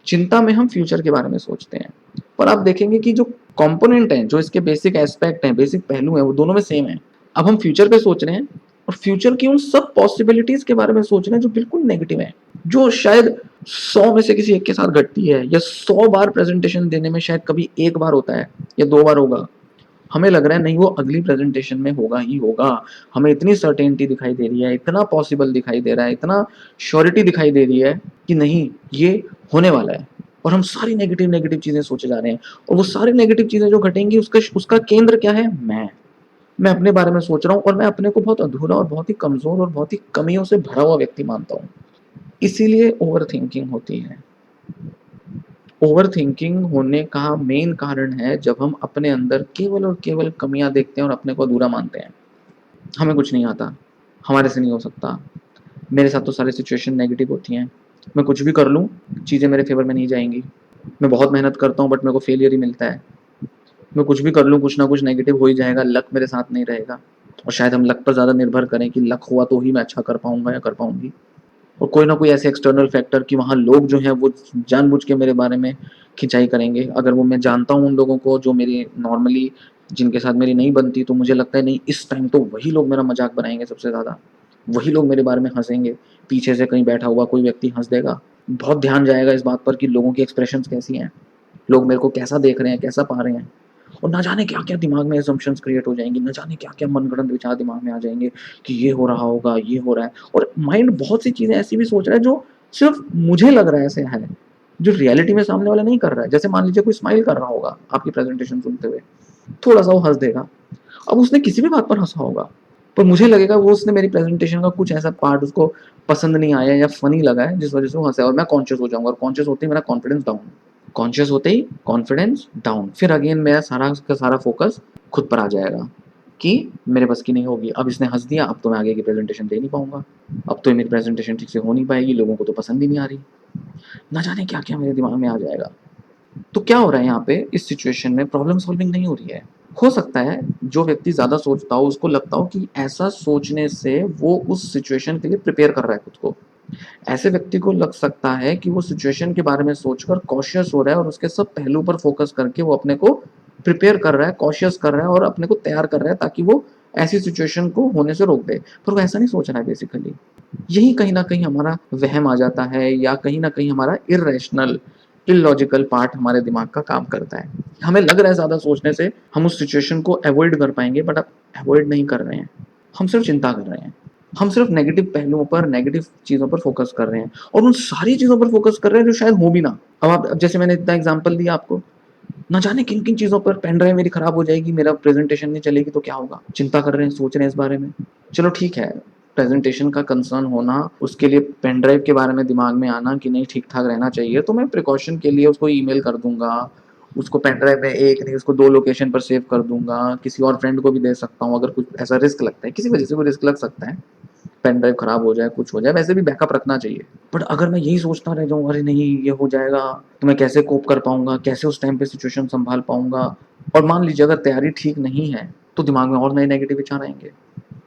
चिंता में हम फ्यूचर के बारे में सोचते हैं, पर आप देखेंगे कि जो कंपोनेंट हैं, जो इसके बेसिक एस्पेक्ट हैं, बेसिक पहलू हैं, वो दोनों में सेम है। अब हम फ्यूचर पे सोच रहे हैं, और फ्यूचर की उन सब पॉसिबिलिटीज के बारे में सोच रहे हैं जो बिल्कुल नेगेटिव है, जो शायद 100 में से किसी एक के साथ घटती है, या 100 बार प्रेजेंटेशन देने में शायद कभी एक बार होता है या 2 बार होगा। हमें लग रहा है नहीं, वो अगली प्रेजेंटेशन में होगा ही होगा, हमें इतनी सर्टेनिटी दिखाई दे रही है, इतना पॉसिबल दिखाई दे रहा है, इतना श्योरिटी दिखाई दे रही है कि नहीं, ये होने वाला है। और हम सारी नेगेटिव नेगेटिव चीजें सोचे जा रहे हैं, और वो सारी नेगेटिव चीजें जो घटेंगी उसका केंद्र क्या है? मैं अपने बारे में सोच रहा हूँ, और मैं अपने को बहुत अधूरा और बहुत ही कमजोर और बहुत ही कमियों से भरा हुआ व्यक्ति मानता हूँ। इसीलिए ओवर थिंकिंग होती है। ओवर थिंकिंग होने का मेन कारण है जब हम अपने अंदर केवल और केवल कमियां देखते हैं और अपने को अधूरा मानते हैं। हमें कुछ नहीं आता, हमारे से नहीं हो सकता, मेरे साथ तो सारी सिचुएशन नेगेटिव होती हैं, मैं कुछ भी कर लूँ चीज़ें मेरे फेवर में नहीं जाएंगी, मैं बहुत मेहनत करता हूँ बट मेरे को फेलियर ही मिलता है, मैं कुछ भी कर लूँ कुछ ना कुछ नेगेटिव हो ही जाएगा, लक मेरे साथ नहीं रहेगा। और शायद हम लक पर ज़्यादा निर्भर करें कि लक हुआ तो ही मैं अच्छा कर पाऊंगा या कर पाऊंगी, और कोई ना कोई ऐसे एक्सटर्नल फैक्टर कि वहाँ लोग जो हैं वो जानबूझ के मेरे बारे में खिंचाई करेंगे। अगर वो मैं जानता हूँ उन लोगों को जो मेरी नॉर्मली जिनके साथ मेरी नहीं बनती, तो मुझे लगता है नहीं, इस टाइम तो वही लोग मेरा मजाक बनाएंगे सबसे ज़्यादा, वही लोग मेरे बारे में हंसेंगे, पीछे से कहीं बैठा हुआ कोई व्यक्ति हंस देगा। बहुत ध्यान जाएगा इस बात पर कि लोगों की एक्सप्रेशंस कैसी हैं, लोग मेरे को कैसा देख रहे हैं, कैसा पा रहे हैं, और ना जाने क्या क्या दिमाग में assumptions क्रिएट हो जाएंगी, ना जाने क्या क्या मनगढ़ंत विचार दिमाग में आ जाएंगे कि ये हो रहा होगा, ये हो रहा है। और माइंड बहुत सी चीजें ऐसी भी सोच रहा है जो सिर्फ मुझे लग रहा है ऐसे है, जो रियलिटी में सामने वाला नहीं कर रहा है। जैसे मान लीजिए कोई स्माइल कर रहा होगा आपकी प्रेजेंटेशन सुनते हुए, थोड़ा सा वो हंस देगा, अब उसने किसी भी बात पर हंसा होगा, पर मुझे लगेगा वो उसने मेरी प्रेजेंटेशन का कुछ ऐसा पार्ट उसको पसंद नहीं आया या फनी लगा है जिस वजह से वो हंसा है, और मैं कॉन्शियस हो जाऊंगा, और कॉन्शियस होते ही मेरा कॉन्फिडेंस डाउन। कॉन्शियस होते ही कॉन्फिडेंस डाउन, फिर अगेन मेरा सारा का सारा फोकस खुद पर आ जाएगा कि मेरे बस की नहीं होगी, अब इसने हंस दिया, अब तो मैं आगे की प्रेजेंटेशन दे नहीं पाऊंगा, अब तो मेरी प्रेजेंटेशन ठीक से हो नहीं पाएगी, लोगों को तो पसंद ही नहीं आ रही, ना जाने क्या क्या मेरे दिमाग में आ जाएगा। तो क्या हो रहा है यहाँ पे, इस सिचुएशन में प्रॉब्लम सॉल्विंग नहीं हो रही है। हो सकता है जो व्यक्ति ज्यादा सोचता हो उसको लगता हो कि ऐसा सोचने से वो उस सिचुएशन के लिए प्रिपेयर कर रहा है खुद को। ऐसे व्यक्ति को लग सकता है कि वो सिचुएशन के बारे में सोचकर कॉशियस हो रहा है और उसके सब पहलू पर फोकस करके वो अपने को प्रिपेयर कर रहा है, कॉशियस कर रहा है और अपने को तैयार कर रहा है ताकि वो ऐसी सिचुएशन को होने से रोक दे, पर वो ऐसा नहीं सोच रहा है बेसिकली। यही कहीं ना कहीं हमारा वहम आ जाता है, या कहीं ना कहीं हमारा इरेशनल इलॉजिकल पार्ट हमारे दिमाग का काम करता है। हमें लग रहा है ज्यादा सोचने से हम उस सिचुएशन को अवॉइड कर पाएंगे, बट अब अवॉइड नहीं कर रहे हैं, हम सिर्फ चिंता कर रहे हैं, हम सिर्फ नेगेटिव पहलुओं पर, नेगेटिव चीजों पर फोकस कर रहे हैं और उन सारी चीजों पर फोकस कर रहे हैं जो शायद हो भी ना। अब जैसे मैंने इतना एग्जांपल दिया आपको, ना जाने किन किन चीजों पर पेन ड्राइव मेरी खराब हो जाएगी, मेरा प्रेजेंटेशन नहीं चलेगी तो क्या होगा, चिंता कर रहे हैं, सोच रहे हैं इस बारे में। चलो ठीक है, प्रेजेंटेशन का कंसर्न होना, उसके लिए पेन ड्राइव के बारे में दिमाग में आना कि नहीं ठीक ठाक रहना चाहिए, तो मैं प्रिकॉशन के लिए उसको ईमेल कर दूंगा, उसको पेन ड्राइव में एक नहीं उसको दो लोकेशन पर सेव कर दूंगा, किसी और फ्रेंड को भी दे सकता हूँ अगर कुछ ऐसा रिस्क लगता है, किसी वजह से वो रिस्क लग सकता है, पेन ड्राइव खराब हो जाए, कुछ हो जाए, वैसे भी बैकअप रखना चाहिए। बट अगर मैं यही सोचता रह जाऊँ, अरे नहीं ये हो जाएगा तो मैं कैसे कोप कर पाऊंगा, कैसे उस टाइम पे सिचुएशन संभाल पाऊंगा, और मान लीजिए अगर तैयारी ठीक नहीं है तो दिमाग में और नए नेगेटिव विचार आएंगे,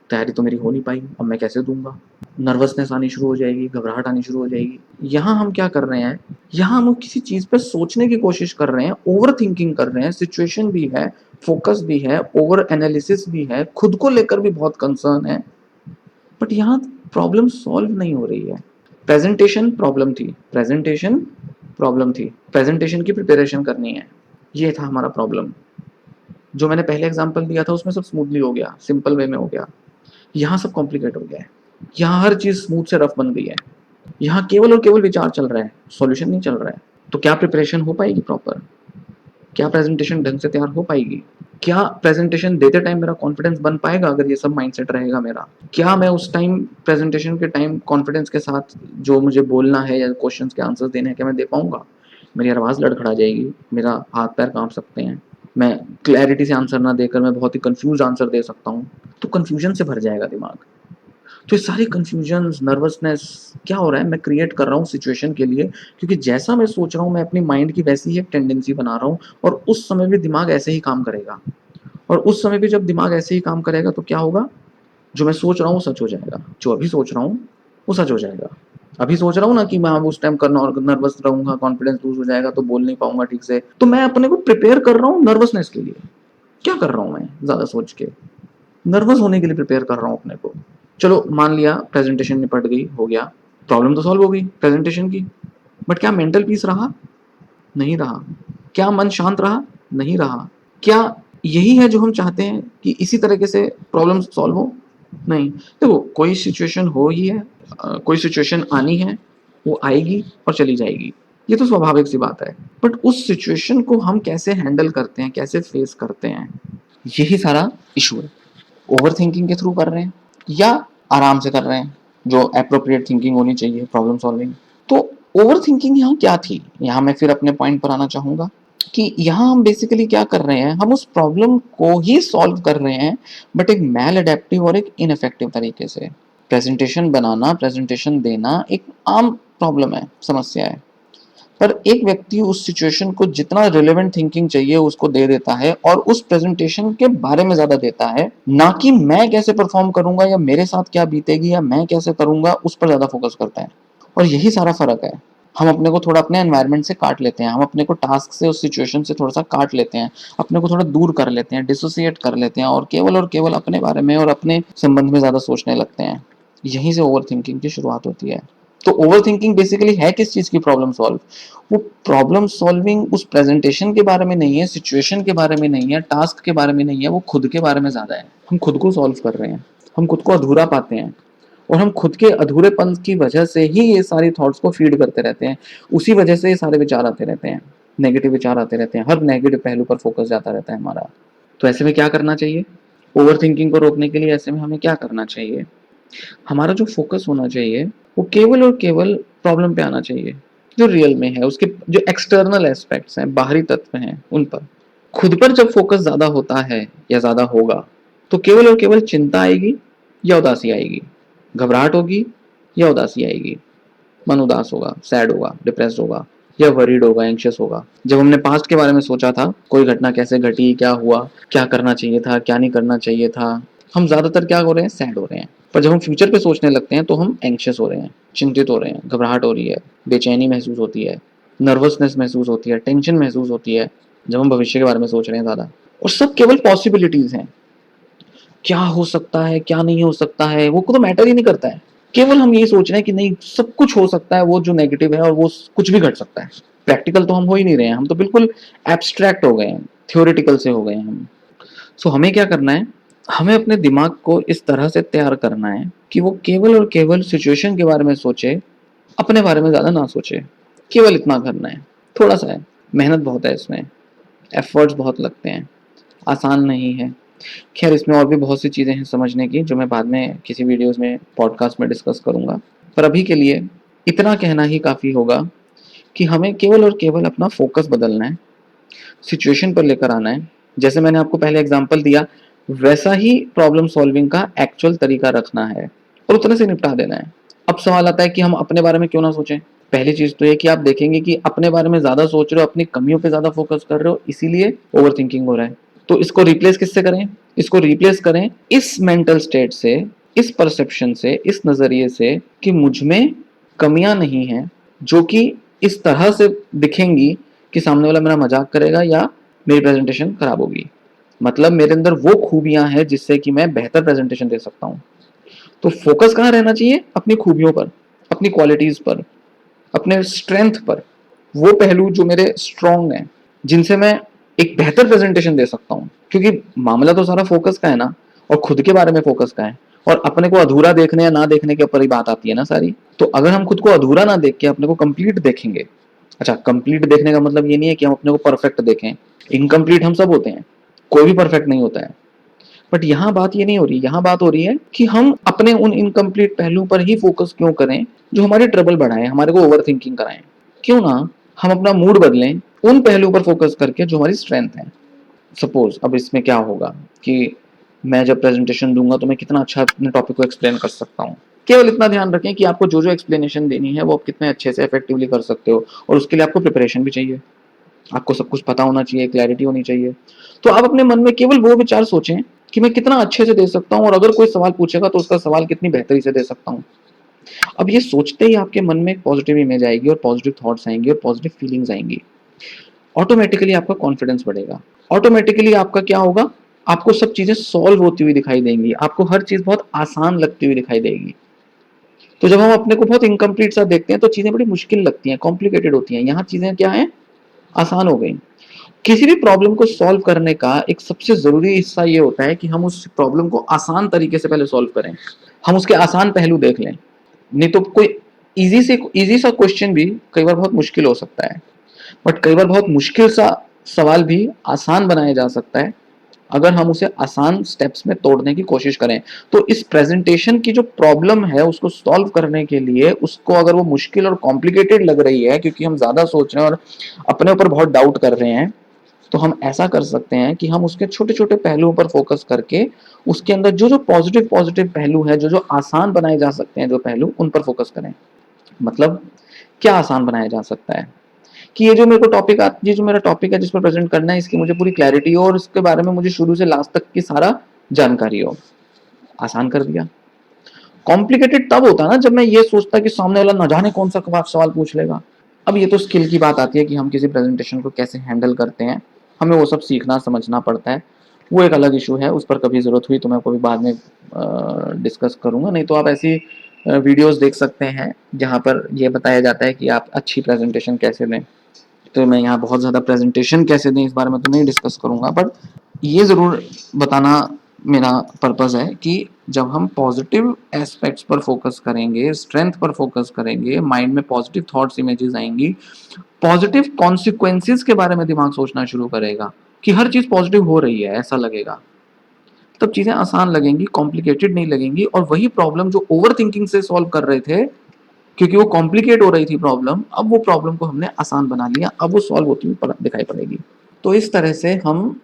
तैयारी तो मेरी हो नहीं पाई, अब मैं कैसे दूंगा, नर्वसनेस आनी शुरू हो जाएगी, घबराहट आनी शुरू हो जाएगी। यहाँ हम क्या कर रहे हैं, यहाँ हम किसी चीज पे सोचने की कोशिश कर रहे हैं, ओवर थिंकिंग कर रहे हैं, सिचुएशन भी है, फोकस भी है, ओवर एनालिसिस भी है, खुद को लेकर भी बहुत कंसर्न है, बट यहाँ प्रॉब्लम सॉल्व नहीं हो रही है। प्रेजेंटेशन की प्रिपरेशन करनी है, ये था हमारा प्रॉब्लम। जो मैंने पहले एग्जांपल दिया था उसमें सब स्मूथली हो गया, सिंपल वे में हो गया, यहाँ सब कॉम्प्लिकेट हो गया है, यहाँ हर चीज स्मूथ से रफ बन गई है, यहाँ केवल और केवल विचार चल रहा है, सॉल्यूशन नहीं चल रहा है। तो क्या प्रिपरेशन हो पाएगी प्रॉपर, क्या प्रेजेंटेशन ढंग से तैयार हो पाएगी, क्या प्रेजेंटेशन देते टाइम मेरा कॉन्फिडेंस बन पाएगा अगर ये सब माइंडसेट रहेगा मेरा, क्या मैं उस टाइम प्रेजेंटेशन के टाइम कॉन्फिडेंस के साथ जो मुझे बोलना है या क्वेश्चंस के आंसर्स देने हैं क्या मैं दे पाऊंगा, मेरी आवाज लड़खड़ा जाएगी, मेरा हाथ पैर कांप सकते हैं, मैं क्लैरिटी से आंसर ना देकर मैं बहुत ही कंफ्यूज आंसर दे सकता हूँ, तो कंफ्यूजन से भर जाएगा दिमाग। तो ये सारी कंफ्यूजन, नर्वसनेस क्या हो रहा है, मैं क्रिएट कर रहा हूँ सिचुएशन के लिए, क्योंकि जैसा मैं सोच रहा हूँ मैं अपनी माइंड की वैसी ही एक टेंडेंसी बना रहा हूँ, और उस समय भी दिमाग ऐसे ही काम करेगा, और उस समय भी जब दिमाग ऐसे ही काम करेगा तो क्या होगा, जो मैं सोच रहा हूँ सच हो जाएगा, जो अभी सोच रहा हूँ वो सच हो जाएगा। अभी सोच रहा हूँ ना कि मैं उस टाइम करना और नर्वस रहूंगा, कॉन्फिडेंस लूज हो जाएगा तो बोल नहीं पाऊंगा ठीक से, तो मैं अपने को प्रिपेयर कर रहा हूँ नर्वसनेस के लिए। क्या कर रहा हूँ मैं ज्यादा सोच के, नर्वस होने के लिए प्रिपेयर कर रहा हूँ अपने को। चलो मान लिया प्रेजेंटेशन निपट गई, हो गया, प्रॉब्लम तो सॉल्व हो गई प्रेजेंटेशन की, बट क्या मेंटल पीस रहा, नहीं रहा। क्या मन शांत रहा, नहीं रहा। क्या यही है जो हम चाहते हैं कि इसी तरीके से प्रॉब्लम सॉल्व हो, नहीं। देखो कोई सिचुएशन हो ही है, कोई सिचुएशन आनी है, वो आएगी और चली जाएगी, ये तो स्वाभाविक सी बात है, बट उस सिचुएशन को हम कैसे हैंडल करते हैं, कैसे फेस करते हैं, यही सारा इशू है। ओवर थिंकिंग के थ्रू कर रहे हैं या आराम से कर रहे हैं, जो एप्रोप्रिएट थिंकिंग होनी चाहिए प्रॉब्लम सॉल्विंग। तो ओवर थिंकिंग यहाँ क्या थी, यहाँ मैं फिर अपने पॉइंट पर आना चाहूंगा कि यहाँ हम बेसिकली क्या कर रहे हैं, हम उस प्रॉब्लम को ही सॉल्व कर रहे हैं, बट एक मैल अडेप्टिव और एक इनफेक्टिव तरीके से। प्रेजेंटेशन बनाना, प्रेजेंटेशन देना एक आम प्रॉब्लम है, समस्या है, पर एक व्यक्ति उस सिचुएशन को जितना रिलेवेंट थिंकिंग चाहिए उसको दे देता है और उस प्रेजेंटेशन के बारे में ज्यादा देता है, ना कि मैं कैसे परफॉर्म करूंगा या मेरे साथ क्या बीतेगी या मैं कैसे करूंगा उस पर ज्यादा फोकस करता है। और यही सारा फर्क है, हम अपने को थोड़ा अपने एनवायरनमेंट से काट लेते हैं, हम अपने को टास्क से, उस सिचुएशन से थोड़ा सा काट लेते हैं, अपने को थोड़ा दूर कर लेते हैं, डिसोसिएट कर लेते हैं और केवल अपने बारे में और अपने संबंध में ज्यादा सोचने लगते हैं। यहीं से ओवर थिंकिंग की शुरुआत होती है। तो ओवर थिंकिंग बेसिकली है किस चीज की, प्रॉब्लम सॉल्व। वो प्रॉब्लम सॉल्विंग उस प्रेजेंटेशन के बारे में नहीं है, सिचुएशन के बारे में नहीं है, टास्क के बारे में नहीं है, वो खुद के बारे में ज्यादा है। हम खुद को सॉल्व कर रहे हैं, हम खुद को अधूरा पाते हैं और हम खुद के अधूरेपन की वजह से ही ये सारी थॉट्स को फीड करते रहते हैं, उसी वजह से ये सारे विचार आते रहते हैं, नेगेटिव विचार आते रहते हैं, हर नेगेटिव पहलू पर फोकस जाता रहता है हमारा। तो ऐसे में क्या करना चाहिए, ओवर थिंकिंग को रोकने के लिए ऐसे में हमें क्या करना चाहिए, हमारा जो फोकस होना चाहिए वो केवल और केवल प्रॉब्लम पे आना चाहिए। जो रियल में है, उसके जो एक्सटर्नल एस्पेक्ट्स हैं, बाहरी तत्व हैं, उन पर। खुद पर जब फोकस ज्यादा होता है या ज्यादा होगा, तो केवल और केवल चिंता आएगी या उदासी आएगी, घबराहट होगी या उदासी आएगी, मन उदास होगा, सैड होगा, डिप्रेस्ड होगा या वरीड होगा, एंशियस होगा। जब हमने पास्ट के बारे में सोचा था, कोई घटना कैसे घटी, क्या हुआ, क्या करना चाहिए था, क्या नहीं करना चाहिए था, हम ज्यादातर क्या हो रहे हैं, सैड हो रहे हैं। पर जब हम फ्यूचर पे सोचने लगते हैं तो हम एंशियस हो रहे हैं, चिंतित हो रहे हैं, घबराहट हो रही है, बेचैनी महसूस होती है, नर्वसनेस महसूस होती है, टेंशन महसूस होती है जब हम भविष्य के बारे में सोच रहे हैं ज्यादा। और सब केवल पॉसिबिलिटीज हैं, क्या हो सकता है, क्या नहीं हो सकता है, वो तो मैटर ही नहीं करता है। केवल हम ये सोच रहे हैं कि नहीं, सब कुछ हो सकता है, वो जो नेगेटिव है, और वो कुछ भी घट सकता है। प्रैक्टिकल तो हम हो ही नहीं रहे हैं, हम तो बिल्कुल एब्स्ट्रैक्ट हो गए हैं, थ्योरेटिकल से हो गए हैं हम। सो हमें क्या करना है, हमें अपने दिमाग को इस तरह से तैयार करना है कि वो केवल और केवल सिचुएशन के बारे में सोचे, अपने बारे में ज्यादा ना सोचे। केवल इतना करना है, थोड़ा सा है, मेहनत बहुत है इसमें, एफर्ट्स बहुत लगते हैं, आसान नहीं है। खैर, इसमें और भी बहुत सी चीज़ें हैं समझने की, जो मैं बाद में किसी वीडियोस में, पॉडकास्ट में डिस्कस करूंगा। पर अभी के लिए इतना कहना ही काफ़ी होगा कि हमें केवल और केवल अपना फोकस बदलना है, सिचुएशन पर लेकर आना है। जैसे मैंने आपको पहले एग्जांपल दिया, वैसा ही प्रॉब्लम सॉल्विंग का एक्चुअल तरीका रखना है और उतने से निपटा देना है। अब सवाल आता है कि हम अपने बारे में क्यों ना सोचें। पहली चीज तो ये कि आप देखेंगे कि अपने बारे में ज्यादा सोच रहे हो, अपनी कमियों पे ज्यादा फोकस कर रहे हो, इसीलिए ओवर थिंकिंग हो रहा है। तो इसको रिप्लेस किससे करें? इसको रिप्लेस करें इस मेंटल स्टेट से, इस परसेप्शन से, इस नजरिए से कि मुझ में कमियां नहीं हैं, जो कि इस तरह से दिखेंगी कि सामने वाला मेरा मजाक करेगा या मेरी प्रेजेंटेशन खराब होगी। मतलब मेरे अंदर वो खूबियां हैं जिससे कि मैं बेहतर प्रेजेंटेशन दे सकता हूँ। तो फोकस कहाँ रहना चाहिए? अपनी खूबियों पर, अपनी क्वालिटीज पर, अपने स्ट्रेंथ पर, वो पहलू जो मेरे स्ट्रॉन्ग हैं, जिनसे मैं एक बेहतर प्रेजेंटेशन दे सकता हूँ। क्योंकि मामला तो सारा फोकस का है ना, और खुद के बारे में फोकस का है, और अपने को अधूरा देखने या ना देखने के ऊपर ही बात आती है ना सारी। तो अगर हम खुद को अधूरा ना देख के अपने को कंप्लीट देखेंगे, अच्छा, कंप्लीट देखने का मतलब ये नहीं है कि हम अपने को परफेक्ट देखें, इनकम्प्लीट हम सब होते हैं, कोई भी परफेक्ट नहीं होता है। बट यहाँ बात ये नहीं हो रही, यहाँ बात हो रही है कि हम अपने उन इनकम्प्लीट पहलू पर ही फोकस क्यों करें जो हमारी ट्रबल बढ़ाए, हमारे को ओवर थिंकिंग कराएं। क्यों ना हम अपना मूड बदलें उन पहलू पर फोकस करके जो हमारी स्ट्रेंथ है। सपोज अब इसमें क्या होगा कि मैं जब प्रेजेंटेशन दूंगा तो मैं कितना अच्छा अपने टॉपिक को एक्सप्लेन कर सकता हूँ। केवल इतना ध्यान रखें कि आपको जो जो एक्सप्लेनेशन देनी है वो आप कितने अच्छे से इफेक्टिवली कर सकते हो, और उसके लिए आपको प्रिपरेशन भी चाहिए, आपको सब कुछ पता होना चाहिए, क्लैरिटी होनी चाहिए। तो आप अपने मन में केवल वो विचार सोचें कि मैं कितना अच्छे से दे सकता हूँ, और अगर कोई सवाल पूछेगा तो उसका सवाल कितनी बेहतरी से दे सकता हूँ। अब ये सोचते ही आपके मन में एक पॉजिटिव इमेज आएगी, और पॉजिटिव थॉट्स आएंगी, और पॉजिटिव फीलिंग्स आएंगी। ऑटोमेटिकली आपका कॉन्फिडेंस बढ़ेगा, ऑटोमेटिकली आपका क्या होगा, आपको सब चीजें सॉल्व होती हुई दिखाई देंगी, आपको हर चीज बहुत आसान लगती हुई दिखाई देगी। तो जब हम अपने को बहुत इनकम्प्लीट सा देखते हैं तो चीजें बड़ी मुश्किल लगती हैं, कॉम्प्लिकेटेड होती हैं। यहाँ चीजें क्या है, आसान हो गई। किसी भी प्रॉब्लम को सॉल्व करने का एक सबसे जरूरी हिस्सा ये होता है कि हम उस प्रॉब्लम को आसान तरीके से पहले सॉल्व करें, हम उसके आसान पहलू देख लें। नहीं तो कोई इजी सा क्वेश्चन भी कई बार बहुत मुश्किल हो सकता है, बट कई बार बहुत मुश्किल सा सवाल भी आसान बनाया जा सकता है अगर हम उसे आसान स्टेप्स में तोड़ने की कोशिश करें। तो इस प्रेजेंटेशन की जो प्रॉब्लम है उसको सॉल्व करने के लिए, उसको अगर वो मुश्किल और कॉम्प्लिकेटेड लग रही है क्योंकि हम ज्यादा सोच रहे हैं और अपने ऊपर बहुत डाउट कर रहे हैं, तो हम ऐसा कर सकते हैं कि हम उसके छोटे छोटे पहलुओं पर फोकस करके उसके अंदर जो जो पॉजिटिव पॉजिटिव पहलू है, जो जो आसान बनाए जा सकते हैं जो पहलू, उन पर फोकस करें। मतलब क्या आसान बनाया जा सकता है कि ये जो मेरे को टॉपिक, ये जो मेरा टॉपिक है जिस पर प्रेजेंट करना है, इसकी मुझे पूरी क्लैरिटी हो और इसके बारे में मुझे शुरू से लास्ट तक की सारा जानकारी हो। आसान कर दिया। कॉम्प्लिकेटेड तब होता ना जब मैं ये सोचता कि सामने वाला ना जाने कौन सा सवाल पूछ लेगा। अब ये तो स्किल की बात आती है कि हम किसी प्रेजेंटेशन को कैसे हैंडल करते हैं, हमें वो सब सीखना समझना पड़ता है। वो एक अलग इशू है, उस पर कभी जरूरत हुई तो मैं कभी बाद में डिस्कस करूंगा। नहीं तो आप ऐसी वीडियोस देख सकते हैं जहाँ पर यह बताया जाता है कि आप अच्छी प्रेजेंटेशन कैसे दें। तो मैं यहाँ बहुत ज़्यादा प्रेजेंटेशन कैसे दें इस बारे में तो नहीं डिस्कस करूंगा, बट ये ज़रूर बताना मेरा पर्पज़ है कि जब हम पॉजिटिव एस्पेक्ट्स पर फोकस करेंगे, स्ट्रेंथ पर फोकस करेंगे, माइंड में पॉजिटिव थॉट्स इमेजेस आएंगी, पॉजिटिव कॉन्सिक्वेंसेस के बारे में दिमाग सोचना शुरू करेगा कि हर चीज़ पॉजिटिव हो रही है, ऐसा लगेगा। तब चीज़ें आसान लगेंगी, कॉम्प्लिकेटेड नहीं लगेंगी, और वही प्रॉब्लम जो ओवर थिंकिंग से सॉल्व कर रहे थे क्योंकि वो कॉम्प्लिकेट हो रही थी प्रॉब्लम, अब वो प्रॉब्लम को हमने आसान बना लिया, अब वो सॉल्व होती हुई दिखाई पड़ेगी। तो इस तरह से हम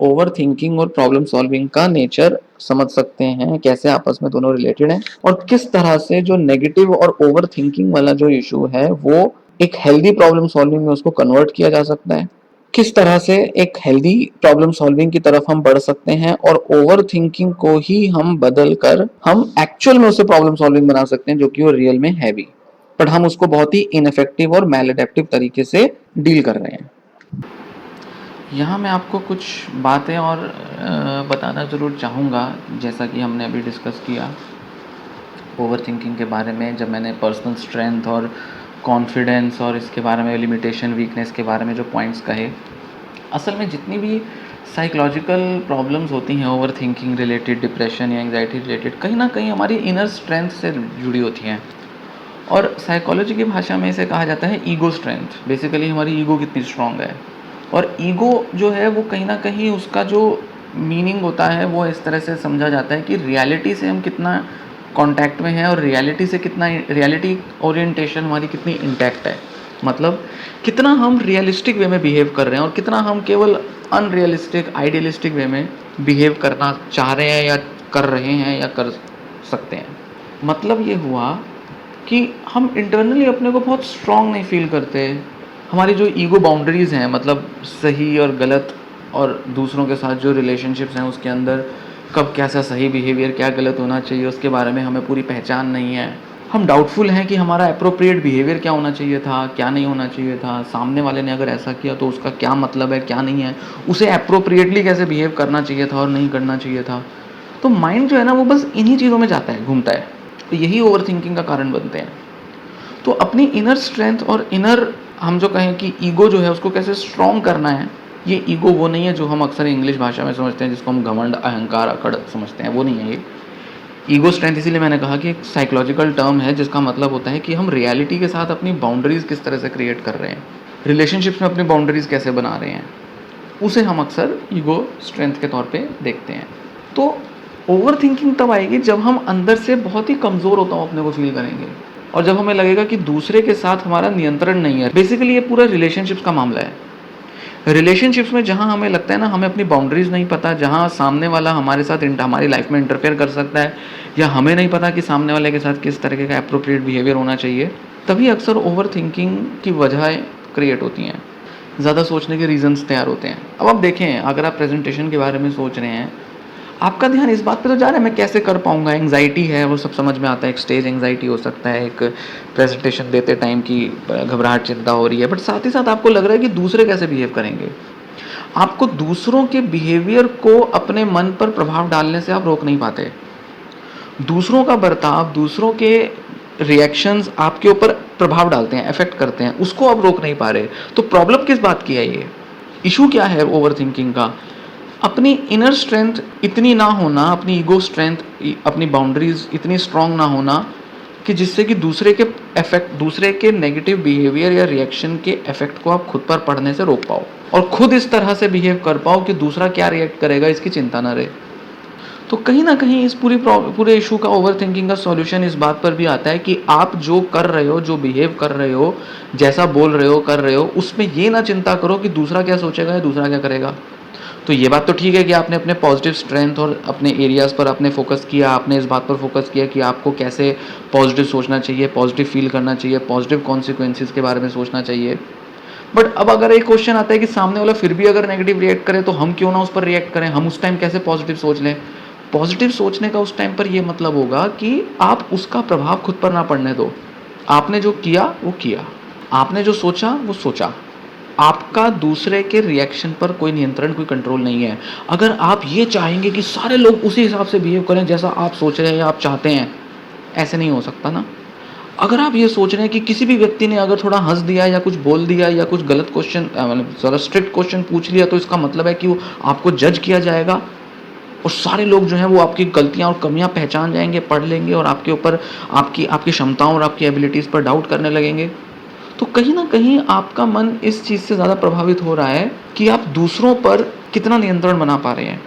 ओवर थिंकिंग और प्रॉब्लम सॉल्विंग का नेचर समझ सकते हैं, कैसे आपस में दोनों रिलेटेड हैं और किस तरह से जो नेगेटिव और ओवर थिंकिंग वाला जो इशू है वो एक हेल्दी प्रॉब्लम सॉल्विंग में उसको कन्वर्ट किया जा सकता है। किस तरह से एक हेल्दी प्रॉब्लम सॉल्विंग की तरफ हम बढ़ सकते हैं और ओवर थिंकिंग को ही हम बदल कर हम एक्चुअल में उसे प्रॉब्लम सॉल्विंग बना सकते हैं, जो कि वो रियल में है भी, बट हम उसको बहुत ही इनफेक्टिव और मैलएडेप्टिव तरीके से डील कर रहे हैं। यहाँ मैं आपको कुछ बातें और बताना ज़रूर चाहूँगा, जैसा कि हमने अभी डिस्कस किया ओवर थिंकिंग के बारे में, जब मैंने पर्सनल स्ट्रेंथ और कॉन्फिडेंस और इसके बारे में लिमिटेशन वीकनेस के बारे में जो पॉइंट्स कहे, असल में जितनी भी साइकोलॉजिकल प्रॉब्लम्स होती हैं ओवर थिंकिंग रिलेटेड, डिप्रेशन या एंग्जाइटी रिलेटेड, कहीं ना कहीं हमारी इनर स्ट्रेंथ से जुड़ी होती हैं। और साइकोलॉजी की भाषा में इसे कहा जाता है ईगो स्ट्रेंथ। बेसिकली हमारी ईगो कितनी स्ट्रांग है, और ईगो जो है वो कहीं ना कहीं उसका जो मीनिंग होता है वो इस तरह से समझा जाता है कि रियलिटी से हम कितना कांटेक्ट में हैं और रियलिटी से कितना, रियलिटी ओरिएंटेशन हमारी कितनी इंटैक्ट है, मतलब कितना हम रियलिस्टिक वे में बिहेव कर रहे हैं और कितना हम केवल अनरियलिस्टिक आइडियलिस्टिक वे में बिहेव करना चाह रहे हैं या कर रहे हैं या कर सकते हैं। मतलब ये हुआ कि हम इंटरनली अपने को बहुत स्ट्रांग नहीं फील करते। हमारी जो ईगो बाउंड्रीज़ हैं, मतलब सही और गलत और दूसरों के साथ जो रिलेशनशिप्स हैं उसके अंदर कब कैसा सही बिहेवियर क्या गलत होना चाहिए उसके बारे में हमें पूरी पहचान नहीं है। हम डाउटफुल हैं कि हमारा अप्रोप्रिएट बिहेवियर क्या होना चाहिए था, क्या नहीं होना चाहिए था, सामने वाले ने अगर ऐसा किया तो उसका क्या मतलब है क्या नहीं है, उसे अप्रोप्रिएटली कैसे बिहेव करना चाहिए था और नहीं करना चाहिए था। तो माइंड जो है ना वो बस इन्हीं चीज़ों में जाता है, घूमता है। तो यही ओवर थिंकिंग का कारण बनते हैं। तो अपनी इनर स्ट्रेंथ और इनर, हम जो कहें कि ईगो जो है उसको कैसे स्ट्रॉन्ग करना है, ये ईगो वो नहीं है जो हम अक्सर इंग्लिश भाषा में समझते हैं, जिसको हम घमंड अहंकार अकड़ समझते हैं, वो नहीं है ये। ईगो स्ट्रेंथ इसीलिए मैंने कहा कि एक साइकोलॉजिकल टर्म है जिसका मतलब होता है कि हम रियलिटी के साथ अपनी बाउंड्रीज़ किस तरह से क्रिएट कर रहे हैं, रिलेशनशिप्स में अपनी बाउंड्रीज़ कैसे बना रहे हैं, उसे हम अक्सर ईगो स्ट्रेंथ के तौर पे देखते हैं। तो ओवर थिंकिंग तब आएगी जब हम अंदर से बहुत ही कमज़ोर होता हूँ अपने को फील करेंगे और जब हमें लगेगा कि दूसरे के साथ हमारा नियंत्रण नहीं है। बेसिकली ये पूरा रिलेशनशिप्स का मामला है। रिलेशनशिप्स में जहाँ हमें लगता है ना हमें अपनी बाउंड्रीज़ नहीं पता, जहाँ सामने वाला हमारे साथ हमारी लाइफ में इंटरफेयर कर सकता है, या हमें नहीं पता कि सामने वाले के साथ किस तरीके का अप्रोप्रिएट बिहेवियर होना चाहिए, तभी अक्सर ओवर थिंकिंग की वजह क्रिएट होती हैं, ज़्यादा सोचने के रीजंस तैयार होते हैं। अब आप देखें, अगर आप प्रेजेंटेशन के बारे में सोच रहे हैं, आपका ध्यान इस बात पे तो जा रहा है मैं कैसे कर पाऊंगा, एंग्जाइटी है वो सब समझ में आता है, एक स्टेज एंग्जाइटी हो सकता है, एक प्रेजेंटेशन देते टाइम की घबराहट चिंता हो रही है, बट साथ ही साथ आपको लग रहा है कि दूसरे कैसे बिहेव करेंगे। आपको दूसरों के बिहेवियर को अपने मन पर प्रभाव डालने से आप रोक नहीं पाते। दूसरों का बर्ताव, दूसरों के रिएक्शंस आपके ऊपर प्रभाव डालते हैं, अफेक्ट करते हैं, उसको आप रोक नहीं पा रहे। तो प्रॉब्लम किस बात की है, ये इशू क्या है ओवर थिंकिंग का? अपनी इनर स्ट्रेंथ इतनी ना होना, अपनी ईगो स्ट्रेंथ, अपनी बाउंड्रीज इतनी स्ट्रांग ना होना कि जिससे कि दूसरे के इफेक्ट, दूसरे के नेगेटिव बिहेवियर या रिएक्शन के इफेक्ट को आप खुद पर पड़ने से रोक पाओ और खुद इस तरह से बिहेव कर पाओ कि दूसरा क्या रिएक्ट करेगा इसकी चिंता ना रहे। तो कहीं ना कहीं इस पूरे इशू का ओवर थिंकिंग का सॉल्यूशन इस बात पर भी आता है कि आप जो कर रहे हो, जो बिहेव कर रहे हो, जैसा बोल रहे हो, कर रहे हो, उसमें ये ना चिंता करो कि दूसरा क्या सोचेगा या दूसरा क्या करेगा। तो ये बात तो ठीक है कि आपने अपने पॉजिटिव स्ट्रेंथ और अपने एरियाज़ पर आपने फोकस किया, आपने इस बात पर फोकस किया कि आपको कैसे पॉजिटिव सोचना चाहिए, पॉजिटिव फील करना चाहिए, पॉजिटिव कॉन्सिक्वेंसेस के बारे में सोचना चाहिए। बट अब अगर एक क्वेश्चन आता है कि सामने वाला फिर भी अगर नेगेटिव रिएक्ट करे तो हम क्यों ना उस पर रिएक्ट करें, हम उस टाइम कैसे पॉजिटिव सोच लें। पॉजिटिव सोचने का उस टाइम पर ये मतलब होगा कि आप उसका प्रभाव खुद पर ना पड़ने दो। आपने जो किया वो किया, आपने जो सोचा वो सोचा, आपका दूसरे के रिएक्शन पर कोई नियंत्रण, कोई कंट्रोल नहीं है। अगर आप ये चाहेंगे कि सारे लोग उसी हिसाब से बिहेव करें जैसा आप सोच रहे हैं या आप चाहते हैं, ऐसे नहीं हो सकता ना। अगर आप ये सोच रहे हैं कि किसी भी व्यक्ति ने अगर थोड़ा हंस दिया या कुछ बोल दिया या कुछ गलत क्वेश्चन, मतलब ज़रा स्ट्रिक्ट क्वेश्चन पूछ लिया, तो इसका मतलब है कि वो आपको जज किया जाएगा और सारे लोग जो हैं वो आपकी गलतियां और कमियां पहचान जाएंगे, पढ़ लेंगे और आपके ऊपर आपकी आपकी क्षमताओं और आपकी एबिलिटीज़ पर डाउट करने लगेंगे। तो कहीं ना कहीं आपका मन इस चीज़ से ज़्यादा प्रभावित हो रहा है कि आप दूसरों पर कितना नियंत्रण बना पा रहे हैं।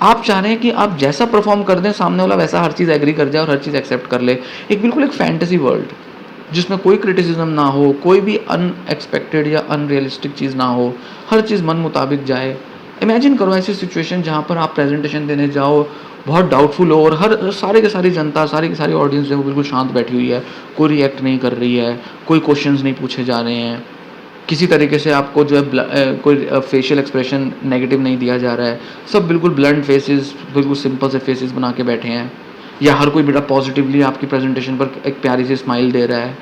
आप चाह रहे हैं कि आप जैसा परफॉर्म कर दें, सामने वाला वैसा हर चीज़ एग्री कर जाए और हर चीज़ एक्सेप्ट कर ले, एक बिल्कुल एक फैंटेसी वर्ल्ड। जिसमें कोई क्रिटिसिज्म ना हो, कोई भी अनएक्सपेक्टेड या अनरियलिस्टिक चीज़ ना हो, हर चीज़ मन मुताबिक जाए। इमेजिन करो ऐसी सिचुएशन जहाँ पर आप प्रेजेंटेशन देने जाओ, बहुत डाउटफुल हो और हर सारी की सारी जनता, सारी की सारी ऑडियंस जो है वो बिल्कुल शांत बैठी हुई है, कोई रिएक्ट नहीं कर रही है, कोई क्वेश्चंस नहीं पूछे जा रहे हैं, किसी तरीके से आपको जो है कोई फेशियल एक्सप्रेशन नेगेटिव नहीं दिया जा रहा है, सब बिल्कुल ब्लंट फेसेस, बिल्कुल सिंपल से फेसेस बना के बैठे हैं, या हर कोई बड़ा पॉजिटिवली आपकी प्रेजेंटेशन पर एक प्यारी सी स्माइल दे रहा है,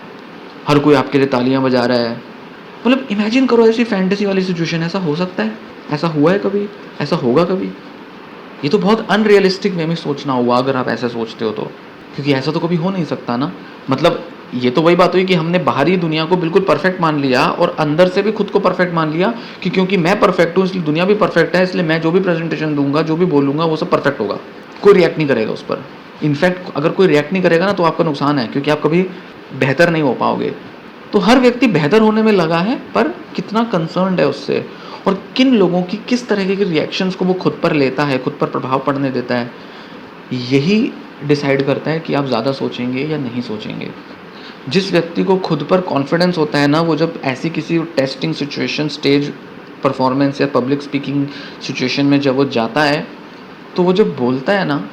हर कोई आपके लिए तालियां बजा रहा है। मतलब इमेजिन करो ऐसी फैंटेसी वाली सिचुएशन, ऐसा हो सकता है? ऐसा हुआ है कभी? ऐसा होगा कभी? ये तो बहुत अनरियलिस्टिक वे में सोचना हुआ अगर आप ऐसा सोचते हो तो, क्योंकि ऐसा तो कभी हो नहीं सकता ना। मतलब ये तो वही बात हुई कि हमने बाहरी दुनिया को बिल्कुल परफेक्ट मान लिया और अंदर से भी खुद को परफेक्ट मान लिया कि क्योंकि मैं परफेक्ट हूँ इसलिए दुनिया भी परफेक्ट है, इसलिए मैं जो भी प्रेजेंटेशन दूंगा, जो भी बोलूंगा वो सब परफेक्ट होगा, कोई रिएक्ट नहीं करेगा उस पर। इनफैक्ट अगर कोई रिएक्ट नहीं करेगा ना तो आपका नुकसान है, क्योंकि आप कभी बेहतर नहीं हो पाओगे। तो हर व्यक्ति बेहतर होने में लगा है, पर कितना कंसर्न्ड है उससे और किन लोगों की किस तरह के रिएक्शंस को वो खुद पर लेता है, खुद पर प्रभाव पड़ने देता है, यही डिसाइड करता है कि आप ज़्यादा सोचेंगे या नहीं सोचेंगे। जिस व्यक्ति को खुद पर कॉन्फिडेंस होता है ना, वो जब ऐसी किसी टेस्टिंग सिचुएशन, स्टेज परफॉर्मेंस या पब्लिक स्पीकिंग सिचुएशन में जब वो जाता है, तो वो जब बोलता है ना,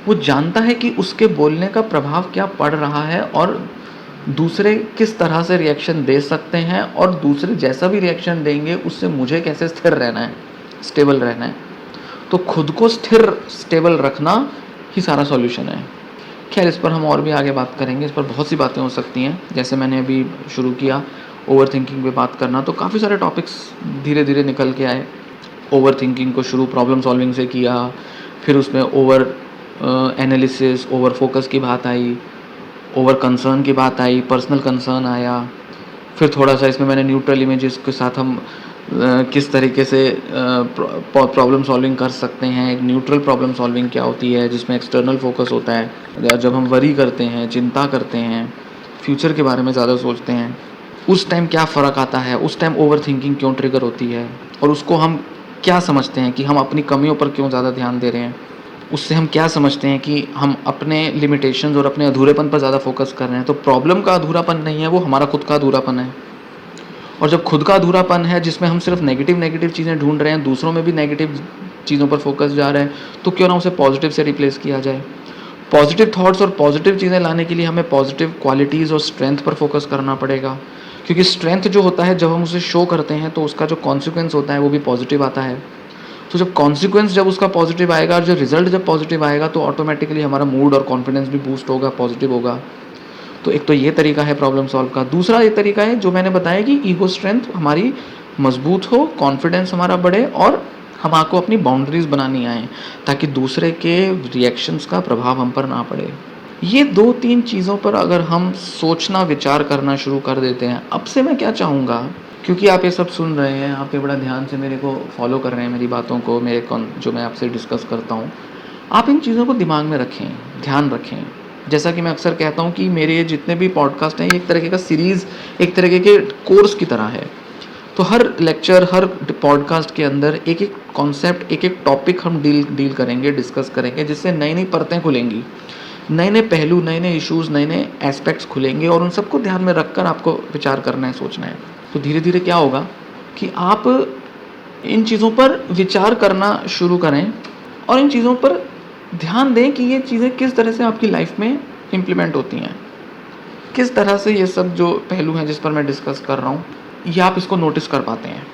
वो जानता है कि उसके बोलने का प्रभाव क्या पड़ रहा है और दूसरे किस तरह से रिएक्शन दे सकते हैं और दूसरे जैसा भी रिएक्शन देंगे उससे मुझे कैसे स्थिर रहना है, स्टेबल रहना है। तो खुद को स्थिर, स्टेबल रखना ही सारा सॉल्यूशन है। खैर इस पर हम और भी आगे बात करेंगे, इस पर बहुत सी बातें हो सकती हैं। जैसे मैंने अभी शुरू किया ओवर थिंकिंग पे बात करना, तो काफ़ी सारे टॉपिक्स धीरे धीरे निकल के आए। ओवर थिंकिंग को शुरू प्रॉब्लम सॉल्विंग से किया, फिर उसमें ओवर एनालिसिस, ओवर फोकस की बात आई, ओवर कंसर्न की बात आई, पर्सनल कंसर्न आया, फिर थोड़ा सा इसमें मैंने न्यूट्रल इमेजेस के साथ हम किस तरीके से प्रॉब्लम सॉल्विंग कर सकते हैं, एक न्यूट्रल प्रॉब्लम सॉल्विंग क्या होती है जिसमें एक्सटर्नल फोकस होता है, जब हम वरी करते हैं, चिंता करते हैं, फ्यूचर के बारे में ज़्यादा सोचते हैं, उस टाइम क्या फ़र्क आता है, उस टाइम ओवर थिंकिंग क्यों ट्रिगर होती है और उसको हम क्या समझते हैं कि हम अपनी कमियों पर क्यों ज़्यादा ध्यान दे रहे हैं, उससे हम क्या समझते हैं कि हम अपने लिमिटेशंस और अपने अधूरेपन पर ज़्यादा फोकस कर रहे हैं। तो प्रॉब्लम का अधूरापन नहीं है, वो हमारा खुद का अधूरापन है। और जब खुद का अधूरापन है जिसमें हम सिर्फ नेगेटिव चीज़ें ढूंढ रहे हैं, दूसरों में भी नेगेटिव चीज़ों पर फोकस जा रहा है, तो क्यों ना उसे पॉजिटिव से रिप्लेस किया जाए। पॉजिटिव थॉट्स और पॉजिटिव चीज़ें लाने के लिए हमें पॉजिटिव क्वालिटीज़ और स्ट्रेंथ पर फोकस करना पड़ेगा, क्योंकि स्ट्रेंथ जो होता है जब हम उसे शो करते हैं तो उसका जो कॉन्सिक्वेंस होता है वो भी पॉजिटिव आता है। तो जब कॉन्सिक्वेंस जब उसका पॉजिटिव आएगा और जो रिजल्ट जब पॉजिटिव आएगा तो ऑटोमेटिकली हमारा मूड और कॉन्फिडेंस भी बूस्ट होगा, पॉजिटिव होगा। तो एक तो ये तरीका है प्रॉब्लम सॉल्व का। दूसरा ये तरीका है जो मैंने बताया कि ईगो स्ट्रेंथ हमारी मजबूत हो, कॉन्फिडेंस हमारा बढ़े और हम आपको अपनी बाउंड्रीज बनानी आए ताकि दूसरे के रिएक्शंस का प्रभाव हम पर ना पड़े। ये 2-3 चीज़ों पर अगर हम सोचना, विचार करना शुरू कर देते हैं, अब से मैं क्या चाहूँगा, क्योंकि आप ये सब सुन रहे हैं, आप ये बड़ा ध्यान से मेरे को फॉलो कर रहे हैं, मेरी बातों को, जो मैं आपसे डिस्कस करता हूँ, आप इन चीज़ों को दिमाग में रखें, ध्यान रखें। जैसा कि मैं अक्सर कहता हूँ कि मेरे जितने भी पॉडकास्ट हैं ये एक तरीके का सीरीज़, एक तरीके के कोर्स की तरह है। तो हर लेक्चर, हर पॉडकास्ट के अंदर एक एक कॉन्सेप्ट, एक एक टॉपिक हम डील करेंगे, डिस्कस करेंगे, जिससे नई नई परतें खुलेंगी, नए नए पहलू, नए नए इश्यूज़, नए नए एस्पेक्ट्स खुलेंगे और उन सबको ध्यान में रखकर आपको विचार करना है, सोचना है। तो धीरे धीरे क्या होगा कि आप इन चीज़ों पर विचार करना शुरू करें और इन चीज़ों पर ध्यान दें कि ये चीज़ें किस तरह से आपकी लाइफ में इम्प्लीमेंट होती हैं, किस तरह से ये सब जो पहलू हैं जिस पर मैं डिस्कस कर रहा हूँ, ये आप इसको नोटिस कर पाते हैं।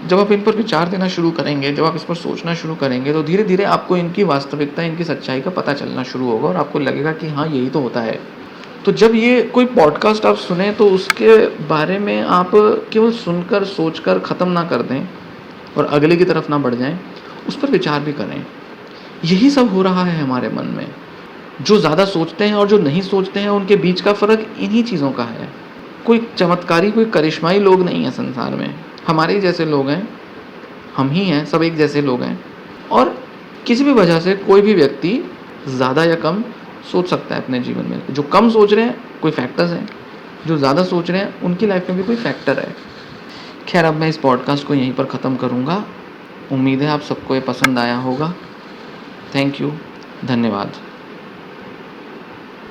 जब आप इन पर विचार देना शुरू करेंगे, जब आप इस पर सोचना शुरू करेंगे, तो धीरे धीरे आपको इनकी वास्तविकता, इनकी सच्चाई का पता चलना शुरू होगा और आपको लगेगा कि हाँ, यही तो होता है। तो जब ये कोई पॉडकास्ट आप सुने तो उसके बारे में आप केवल सुनकर, सोचकर ख़त्म ना कर दें और अगले की तरफ ना बढ़ जाएं, उस पर विचार भी करें। यही सब हो रहा है हमारे मन में। जो ज़्यादा सोचते हैं और जो नहीं सोचते हैं, उनके बीच का फ़र्क इन्हीं चीज़ों का है। कोई चमत्कारी, कोई करिश्माई लोग नहीं हैं संसार में, हमारे ही जैसे लोग हैं, हम ही हैं, सब एक जैसे लोग हैं। और किसी भी वजह से कोई भी व्यक्ति ज़्यादा या कम सोच सकता है अपने जीवन में। जो कम सोच रहे हैं कोई फैक्टर्स हैं, जो ज़्यादा सोच रहे हैं उनकी लाइफ में भी कोई फैक्टर है। खैर अब मैं इस पॉडकास्ट को यहीं पर ख़त्म करूँगा। उम्मीद है आप सबको ये पसंद आया होगा। थैंक यू, धन्यवाद।